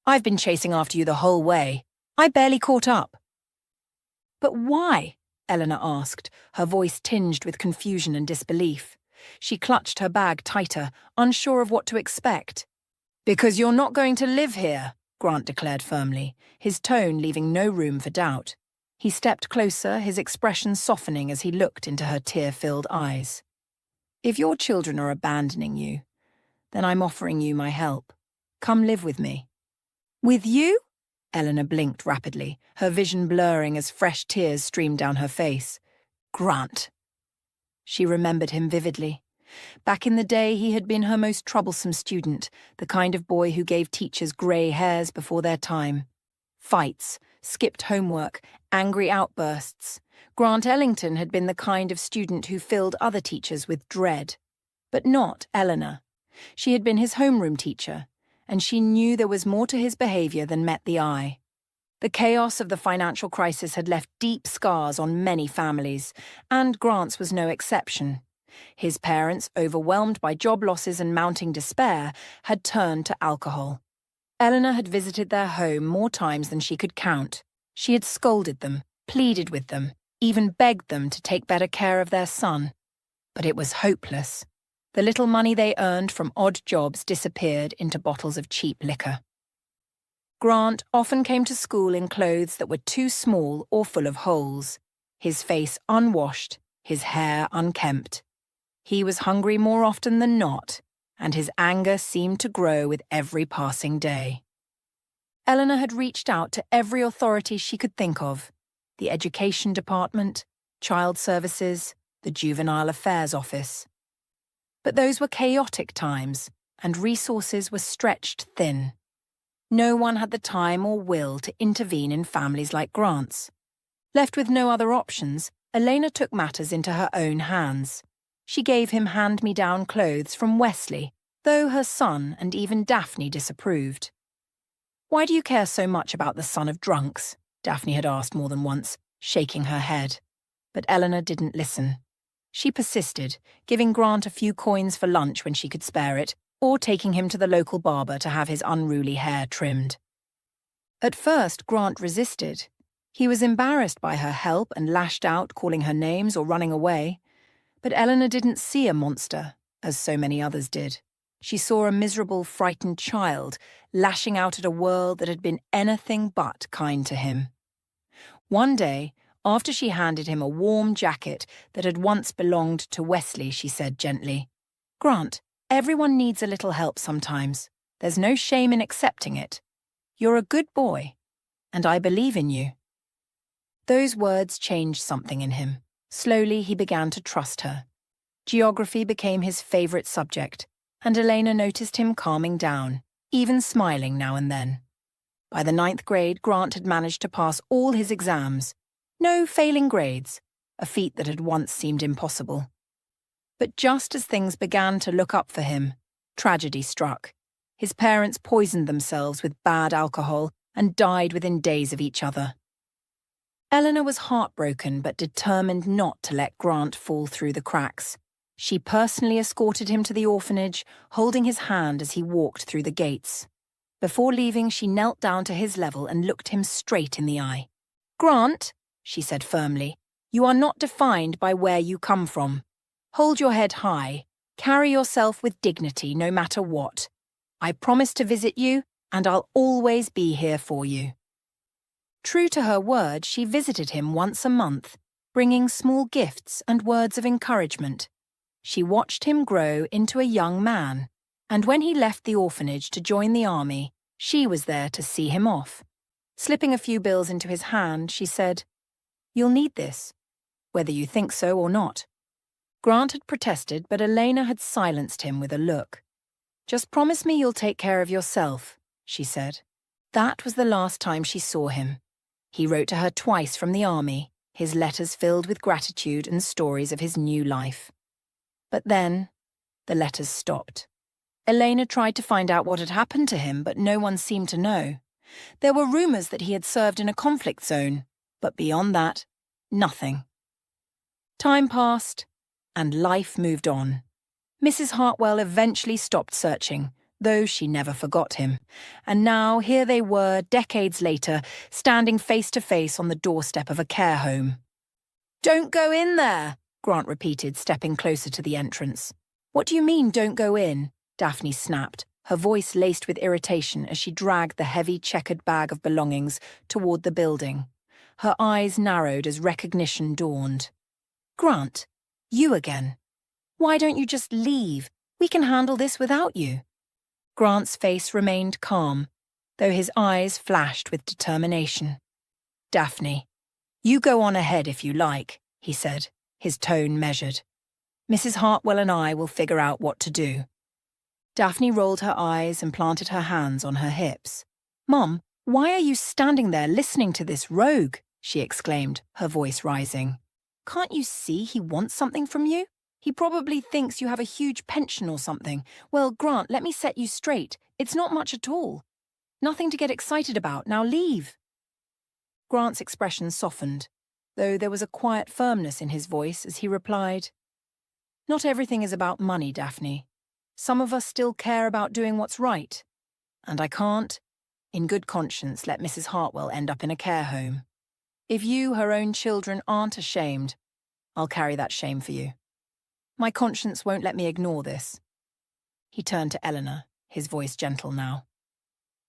"I've been chasing after you the whole way. I barely caught up." "But why?" Eleanor asked, her voice tinged with confusion and disbelief. She clutched her bag tighter, unsure of what to expect. "Because you're not going to live here," Grant declared firmly, his tone leaving no room for doubt. He stepped closer, his expression softening as he looked into her tear-filled eyes. "If your children are abandoning you, then I'm offering you my help. Come live with me." "With you?" Eleanor blinked rapidly, her vision blurring as fresh tears streamed down her face. "Grant." She remembered him vividly. Back in the day, he had been her most troublesome student, the kind of boy who gave teachers grey hairs before their time. Fights, skipped homework, angry outbursts. Grant Ellington had been the kind of student who filled other teachers with dread. But not Eleanor. She had been his homeroom teacher, and she knew there was more to his behaviour than met the eye. The chaos of the financial crisis had left deep scars on many families, and Grant's was no exception. His parents, overwhelmed by job losses and mounting despair, had turned to alcohol. Eleanor had visited their home more times than she could count. She had scolded them, pleaded with them, even begged them to take better care of their son. But it was hopeless. The little money they earned from odd jobs disappeared into bottles of cheap liquor. Grant often came to school in clothes that were too small or full of holes, his face unwashed, his hair unkempt. He was hungry more often than not, and his anger seemed to grow with every passing day. Eleanor had reached out to every authority she could think of: the Education Department, Child Services, the Juvenile Affairs Office. But those were chaotic times, and resources were stretched thin. No one had the time or will to intervene in families like Grant's. Left with no other options, Elena took matters into her own hands. She gave him hand-me-down clothes from Wesley, though her son and even Daphne disapproved. "Why do you care so much about the son of drunks?" Daphne had asked more than once, shaking her head. But Eleanor didn't listen. She persisted, giving Grant a few coins for lunch when she could spare it, or taking him to the local barber to have his unruly hair trimmed. At first, Grant resisted. He was embarrassed by her help and lashed out, calling her names or running away. But Eleanor didn't see a monster, as so many others did. She saw a miserable, frightened child, lashing out at a world that had been anything but kind to him. One day, after she handed him a warm jacket that had once belonged to Wesley, she said gently, Grant, everyone needs a little help sometimes. There's no shame in accepting it. You're a good boy, and I believe in you." Those words changed something in him. Slowly, he began to trust her. Geography became his favorite subject, and Elena noticed him calming down, even smiling now and then. By the 9th grade, Grant had managed to pass all his exams. No failing grades, a feat that had once seemed impossible. But just as things began to look up for him, tragedy struck. His parents poisoned themselves with bad alcohol and died within days of each other. Eleanor was heartbroken but determined not to let Grant fall through the cracks. She personally escorted him to the orphanage, holding his hand as he walked through the gates. Before leaving, she knelt down to his level and looked him straight in the eye. "Grant," she said firmly, "you are not defined by where you come from. Hold your head high. Carry yourself with dignity no matter what. I promise to visit you, and I'll always be here for you." True to her word, she visited him once a month, bringing small gifts and words of encouragement. She watched him grow into a young man, and when he left the orphanage to join the army, she was there to see him off. Slipping a few bills into his hand, she said, "You'll need this, whether you think so or not." Grant had protested, but Elena had silenced him with a look. "Just promise me you'll take care of yourself," she said. That was the last time she saw him. He wrote to her twice from the army, his letters filled with gratitude and stories of his new life. But then, the letters stopped. Elena tried to find out what had happened to him, but no one seemed to know. There were rumors that he had served in a conflict zone, but beyond that, nothing. Time passed, and life moved on. Mrs. Hartwell eventually stopped searching, though she never forgot him. And now here they were, decades later, standing face to face on the doorstep of a care home. "Don't go in there," Grant repeated, stepping closer to the entrance. "What do you mean, don't go in?" Daphne snapped, her voice laced with irritation as she dragged the heavy checkered bag of belongings toward the building. Her eyes narrowed as recognition dawned. "Grant, you again. Why don't you just leave? We can handle this without you." Grant's face remained calm, though his eyes flashed with determination. "Daphne, you go on ahead if you like," he said, his tone measured. "Mrs. Hartwell and I will figure out what to do." Daphne rolled her eyes and planted her hands on her hips. "Mum, why are you standing there listening to this rogue?" she exclaimed, her voice rising. "Can't you see he wants something from you? He probably thinks you have a huge pension or something. Well, Grant, let me set you straight. It's not much at all. Nothing to get excited about. Now leave." Grant's expression softened, though there was a quiet firmness in his voice as he replied, "Not everything is about money, Daphne. Some of us still care about doing what's right. And I can't, in good conscience, let Mrs. Hartwell end up in a care home. If you, her own children, aren't ashamed, I'll carry that shame for you. My conscience won't let me ignore this." He turned to Eleanor, his voice gentle now.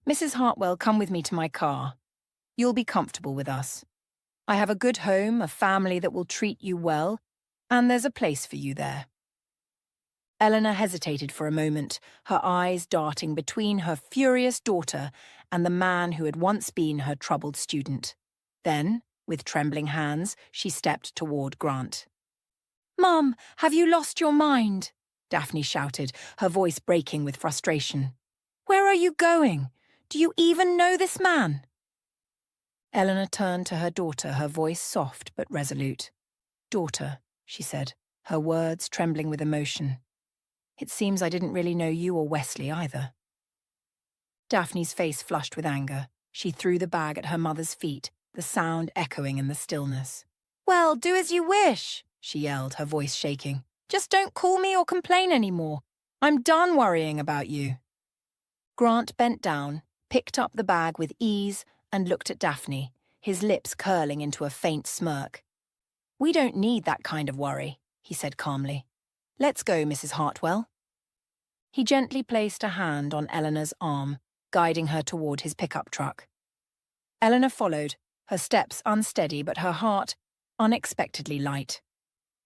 "Mrs. Hartwell, come with me to my car. You'll be comfortable with us. I have a good home, a family that will treat you well, and there's a place for you there." Eleanor hesitated for a moment, her eyes darting between her furious daughter and the man who had once been her troubled student. Then, with trembling hands, she stepped toward Grant. "Mum, have you lost your mind?" Daphne shouted, her voice breaking with frustration. "Where are you going? Do you even know this man?" Eleanor turned to her daughter, her voice soft but resolute. "Daughter," she said, her words trembling with emotion. "It seems I didn't really know you or Wesley either." Daphne's face flushed with anger. She threw the bag at her mother's feet, the sound echoing in the stillness. "Well, do as you wish," she yelled, her voice shaking. "Just don't call me or complain anymore. I'm done worrying about you." Grant bent down, picked up the bag with ease, and looked at Daphne, his lips curling into a faint smirk. "We don't need that kind of worry," he said calmly. "Let's go, Mrs. Hartwell." He gently placed a hand on Eleanor's arm, guiding her toward his pickup truck. Eleanor followed, her steps unsteady but her heart unexpectedly light.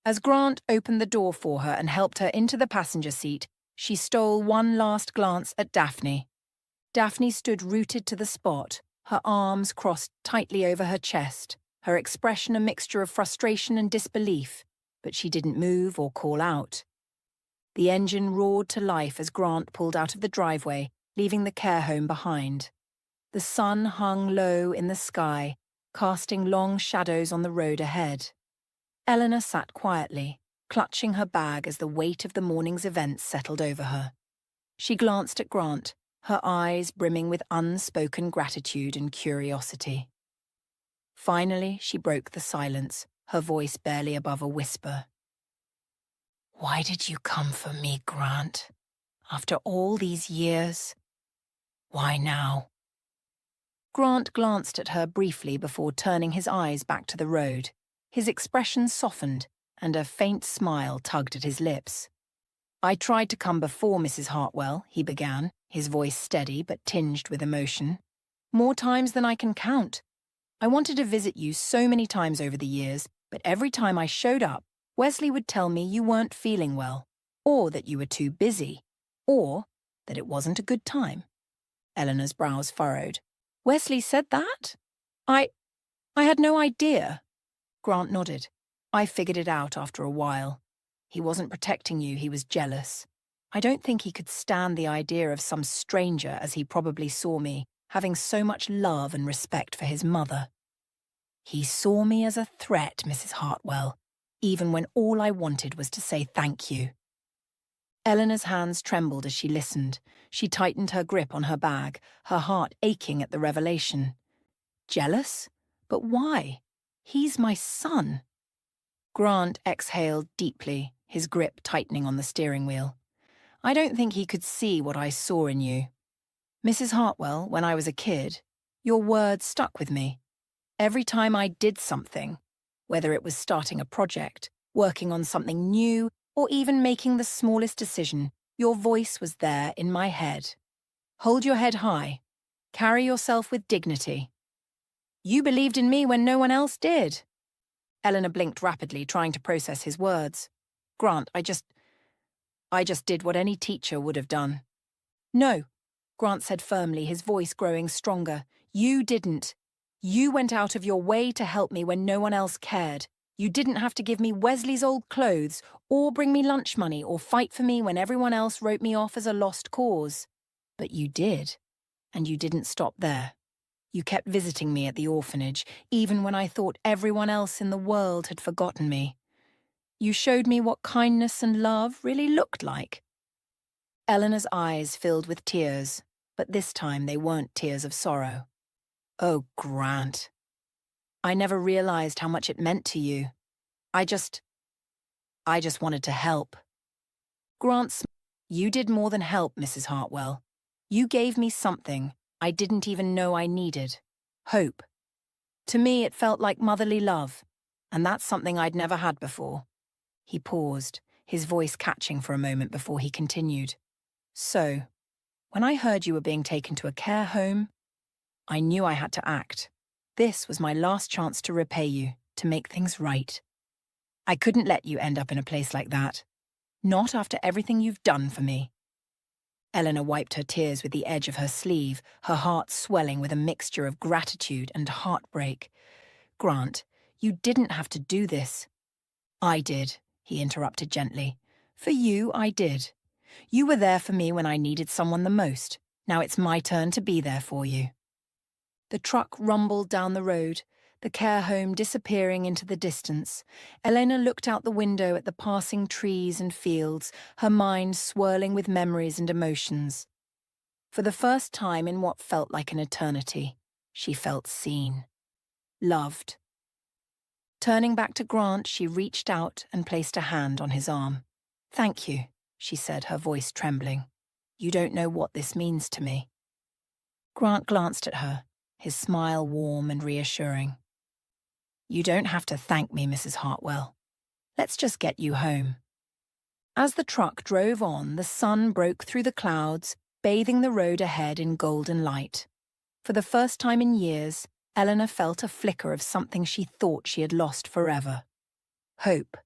As Grant opened the door for her and helped her into the passenger seat, she stole one last glance at Daphne. Daphne stood rooted to the spot, her arms crossed tightly over her chest, her expression a mixture of frustration and disbelief, but she didn't move or call out. The engine roared to life as Grant pulled out of the driveway, leaving the care home behind. The sun hung low in the sky, casting long shadows on the road ahead. Eleanor sat quietly, clutching her bag as the weight of the morning's events settled over her. She glanced at Grant, her eyes brimming with unspoken gratitude and curiosity. Finally, she broke the silence, her voice barely above a whisper. "Why did you come for me, Grant? After all these years? Why now?" Grant glanced at her briefly before turning his eyes back to the road. His expression softened, and a faint smile tugged at his lips. "I tried to come before Mrs. Hartwell," he began, his voice steady but tinged with emotion. "More times than I can count. I wanted to visit you so many times over the years, but every time I showed up, Wesley would tell me you weren't feeling well, or that you were too busy, or that it wasn't a good time." Eleanor's brows furrowed. "Wesley said that? I had no idea." Grant nodded. "I figured it out after a while. He wasn't protecting you, he was jealous. I don't think he could stand the idea of some stranger, as he probably saw me, having so much love and respect for his mother. He saw me as a threat, Mrs. Hartwell, even when all I wanted was to say thank you." Eleanor's hands trembled as she listened. She tightened her grip on her bag, her heart aching at the revelation. Jealous? But why? He's my son. Grant exhaled deeply, his grip tightening on the steering wheel. "I don't think he could see what I saw in you. Mrs. Hartwell, when I was a kid, your words stuck with me. Every time I did something, whether it was starting a project, working on something new, or even making the smallest decision, your voice was there in my head. Hold your head high. Carry yourself with dignity. You believed in me when no one else did." Eleanor blinked rapidly, trying to process his words. "Grant, I just did what any teacher would have done." "No," Grant said firmly, his voice growing stronger. "You didn't. You went out of your way to help me when no one else cared. You didn't have to give me Wesley's old clothes, or bring me lunch money, or fight for me when everyone else wrote me off as a lost cause. But you did, and you didn't stop there. You kept visiting me at the orphanage, even when I thought everyone else in the world had forgotten me. You showed me what kindness and love really looked like." Eleanor's eyes filled with tears, but this time they weren't tears of sorrow. "Oh, Grant. I never realized how much it meant to you. I just wanted to help." "You did more than help, Mrs. Hartwell. You gave me something I didn't even know I needed. Hope. To me, it felt like motherly love, and that's something I'd never had before." He paused, his voice catching for a moment before he continued. "So, when I heard you were being taken to a care home, I knew I had to act. This was my last chance to repay you, to make things right. I couldn't let you end up in a place like that. Not after everything you've done for me." Eleanor wiped her tears with the edge of her sleeve, her heart swelling with a mixture of gratitude and heartbreak. "Grant, you didn't have to do this." "I did," he interrupted gently. "For you, I did. You were there for me when I needed someone the most. Now it's my turn to be there for you." The truck rumbled down the road, the care home disappearing into the distance. Elena looked out the window at the passing trees and fields, her mind swirling with memories and emotions. For the first time in what felt like an eternity, she felt seen, loved. Turning back to Grant, she reached out and placed a hand on his arm. "Thank you," she said, her voice trembling. "You don't know what this means to me." Grant glanced at her, his smile warm and reassuring. "You don't have to thank me, Mrs. Hartwell. Let's just get you home." As the truck drove on, the sun broke through the clouds, bathing the road ahead in golden light. For the first time in years, Eleanor felt a flicker of something she thought she had lost forever. Hope.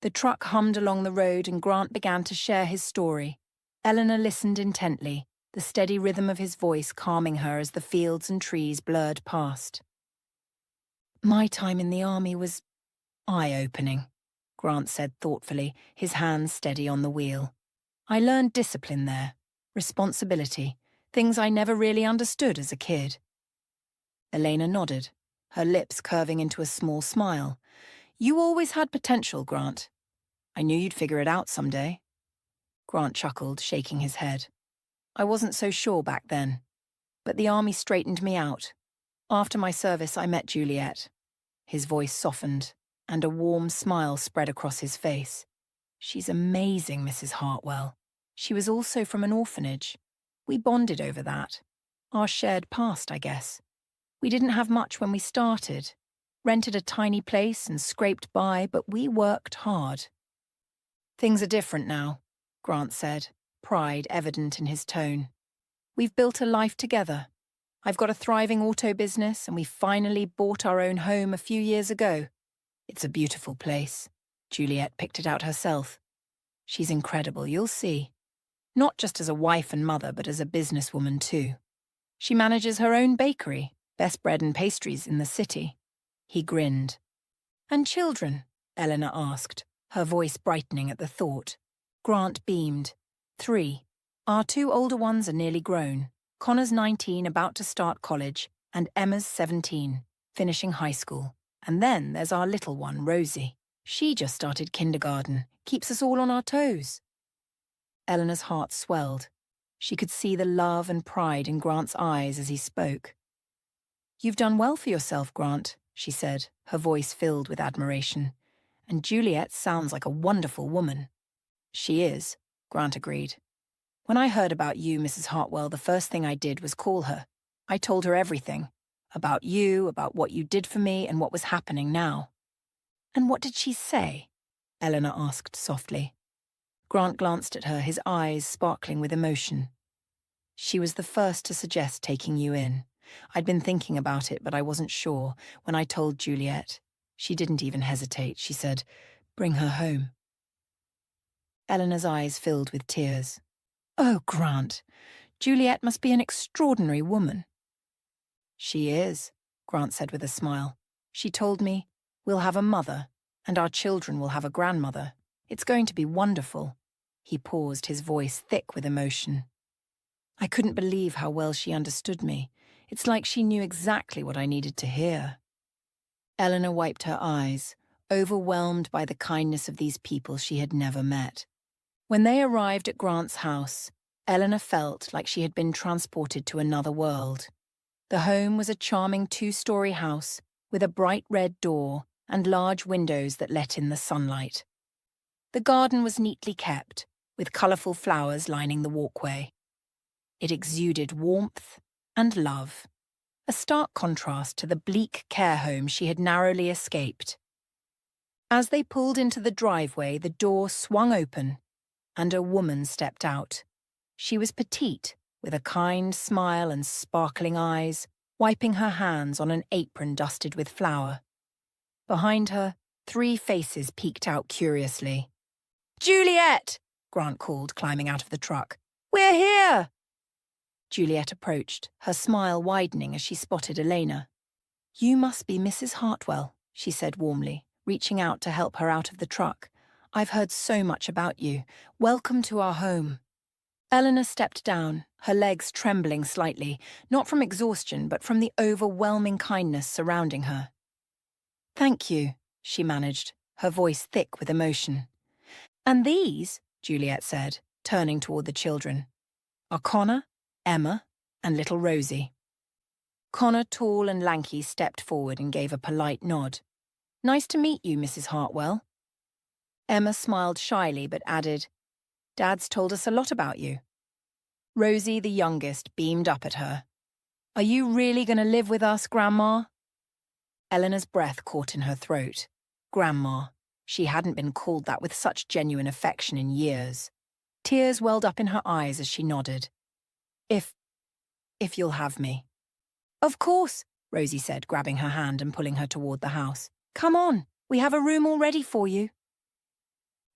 The truck hummed along the road and Grant began to share his story. Eleanor listened intently, the steady rhythm of his voice calming her as the fields and trees blurred past. My time in the army was eye-opening, Grant said thoughtfully, his hands steady on the wheel. I learned discipline there, responsibility, things I never really understood as a kid. Elena nodded, her lips curving into a small smile. You always had potential, Grant. I knew you'd figure it out someday. Grant chuckled, shaking his head. I wasn't so sure back then, but the army straightened me out. After my service, I met Juliet. His voice softened, and a warm smile spread across his face. She's amazing, Mrs. Hartwell. She was also from an orphanage. We bonded over that. Our shared past, I guess. We didn't have much when we started. Rented a tiny place and scraped by, but we worked hard. Things are different now, Grant said, pride evident in his tone. We've built a life together. I've got a thriving auto business, and we finally bought our own home a few years ago. It's a beautiful place. Juliet picked it out herself. She's incredible, you'll see. Not just as a wife and mother, but as a businesswoman too. She manages her own bakery, best bread and pastries in the city. He grinned. And children? Eleanor asked, her voice brightening at the thought. Grant beamed. 3. Our 2 older ones are nearly grown. Connor's 19, about to start college, and Emma's 17, finishing high school. And then there's our little one, Rosie. She just started kindergarten, keeps us all on our toes. Eleanor's heart swelled. She could see the love and pride in Grant's eyes as he spoke. You've done well for yourself, Grant, she said, her voice filled with admiration. And Juliet sounds like a wonderful woman. She is, Grant agreed. When I heard about you, Mrs. Hartwell, the first thing I did was call her. I told her everything. About you, about what you did for me, and what was happening now. And what did she say? Eleanor asked softly. Grant glanced at her, his eyes sparkling with emotion. She was the first to suggest taking you in. I'd been thinking about it, but I wasn't sure. When I told Juliet, she didn't even hesitate. She said, "Bring her home." Eleanor's eyes filled with tears. Oh, Grant, Juliet must be an extraordinary woman. She is, Grant said with a smile. She told me, we'll have a mother, and our children will have a grandmother. It's going to be wonderful. He paused, his voice thick with emotion. I couldn't believe how well she understood me. It's like she knew exactly what I needed to hear. Eleanor wiped her eyes, overwhelmed by the kindness of these people she had never met. When they arrived at Grant's house, Eleanor felt like she had been transported to another world. The home was a charming 2-story house with a bright red door and large windows that let in the sunlight. The garden was neatly kept, with colourful flowers lining the walkway. It exuded warmth and love, a stark contrast to the bleak care home she had narrowly escaped. As they pulled into the driveway, the door swung open, and a woman stepped out. She was petite, with a kind smile and sparkling eyes, wiping her hands on an apron dusted with flour. Behind her, 3 faces peeked out curiously. Juliet! Grant called, climbing out of the truck. We're here! Juliet approached, her smile widening as she spotted Elena. You must be Mrs. Hartwell, she said warmly, reaching out to help her out of the truck. I've heard so much about you. Welcome to our home. Eleanor stepped down, her legs trembling slightly, not from exhaustion but from the overwhelming kindness surrounding her. Thank you, she managed, her voice thick with emotion. And these, Juliet said, turning toward the children, are Connor, Emma, and little Rosie. Connor, tall and lanky, stepped forward and gave a polite nod. Nice to meet you, Mrs. Hartwell. Emma smiled shyly but added, Dad's told us a lot about you. Rosie, the youngest, beamed up at her. Are you really going to live with us, Grandma? Eleanor's breath caught in her throat. Grandma. She hadn't been called that with such genuine affection in years. Tears welled up in her eyes as she nodded. If you'll have me. Of course, Rosie said, grabbing her hand and pulling her toward the house. Come on, we have a room all ready for you.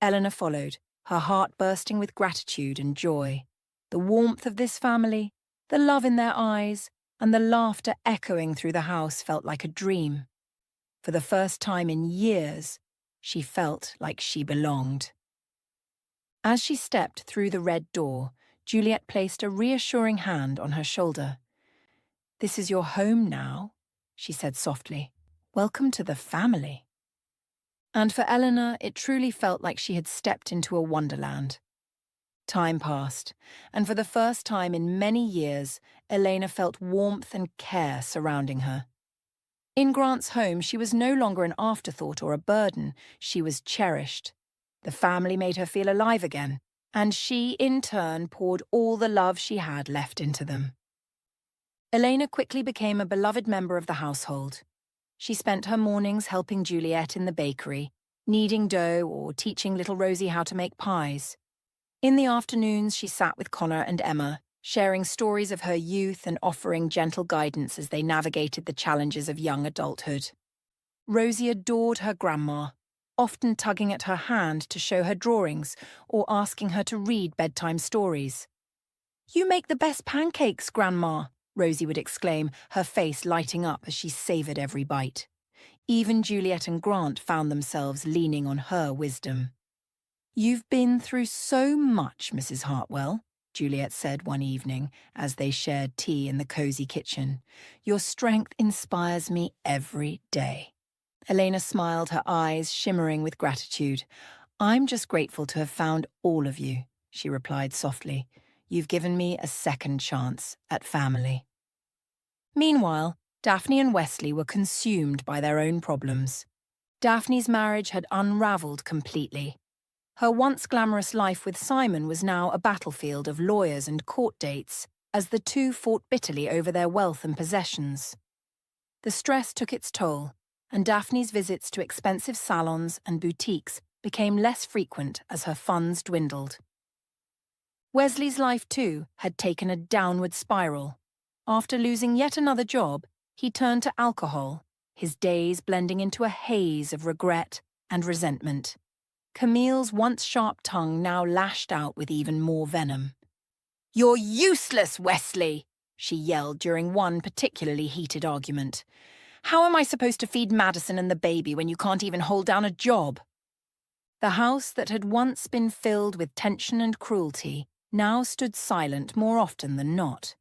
Eleanor followed, her heart bursting with gratitude and joy. The warmth of this family, the love in their eyes, and the laughter echoing through the house felt like a dream. For the first time in years, she felt like she belonged. As she stepped through the red door, Juliet placed a reassuring hand on her shoulder. "This is your home now," she said softly. "Welcome to the family." And for Eleanor, it truly felt like she had stepped into a wonderland. Time passed, and for the first time in many years, Elena felt warmth and care surrounding her. In Grant's home, she was no longer an afterthought or a burden. She was cherished. The family made her feel alive again, and she, in turn, poured all the love she had left into them. Elena quickly became a beloved member of the household. She spent her mornings helping Juliet in the bakery, kneading dough or teaching little Rosie how to make pies. In the afternoons, she sat with Connor and Emma, sharing stories of her youth and offering gentle guidance as they navigated the challenges of young adulthood. Rosie adored her grandma, often tugging at her hand to show her drawings or asking her to read bedtime stories. "You make the best pancakes, Grandma," Rosie would exclaim, her face lighting up as she savoured every bite. Even Juliet and Grant found themselves leaning on her wisdom. "You've been through so much, Mrs. Hartwell," Juliet said one evening as they shared tea in the cosy kitchen. "Your strength inspires me every day." Elena smiled, her eyes shimmering with gratitude. "I'm just grateful to have found all of you," she replied softly. "You've given me a second chance at family." Meanwhile, Daphne and Wesley were consumed by their own problems. Daphne's marriage had unravelled completely. Her once glamorous life with Simon was now a battlefield of lawyers and court dates, as the two fought bitterly over their wealth and possessions. The stress took its toll, and Daphne's visits to expensive salons and boutiques became less frequent as her funds dwindled. Wesley's life, too, had taken a downward spiral. After losing yet another job, he turned to alcohol, his days blending into a haze of regret and resentment. Camille's once sharp tongue now lashed out with even more venom. "You're useless, Wesley!" she yelled during one particularly heated argument. "How am I supposed to feed Madison and the baby when you can't even hold down a job?" The house that had once been filled with tension and cruelty now stood silent more often than not.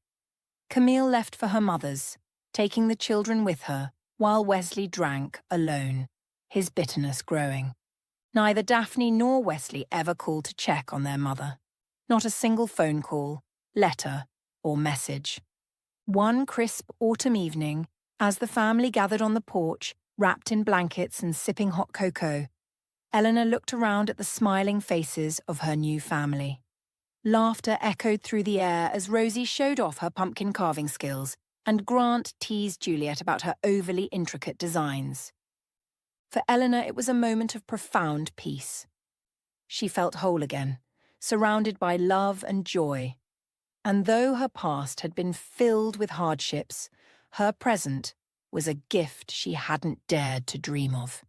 Camille left for her mother's, taking the children with her, while Wesley drank alone, his bitterness growing. Neither Daphne nor Wesley ever called to check on their mother. Not a single phone call, letter, or message. One crisp autumn evening, as the family gathered on the porch, wrapped in blankets and sipping hot cocoa, Eleanor looked around at the smiling faces of her new family. Laughter echoed through the air as Rosie showed off her pumpkin carving skills, and Grant teased Juliet about her overly intricate designs. For Eleanor, it was a moment of profound peace. She felt whole again, surrounded by love and joy. And though her past had been filled with hardships, her present was a gift she hadn't dared to dream of.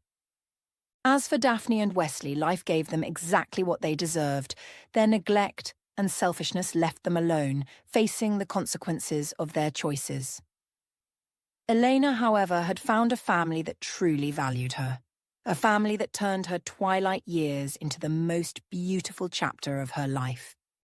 As for Daphne and Wesley, life gave them exactly what they deserved. Their neglect and selfishness left them alone, facing the consequences of their choices. Elena, however, had found a family that truly valued her. A family that turned her twilight years into the most beautiful chapter of her life.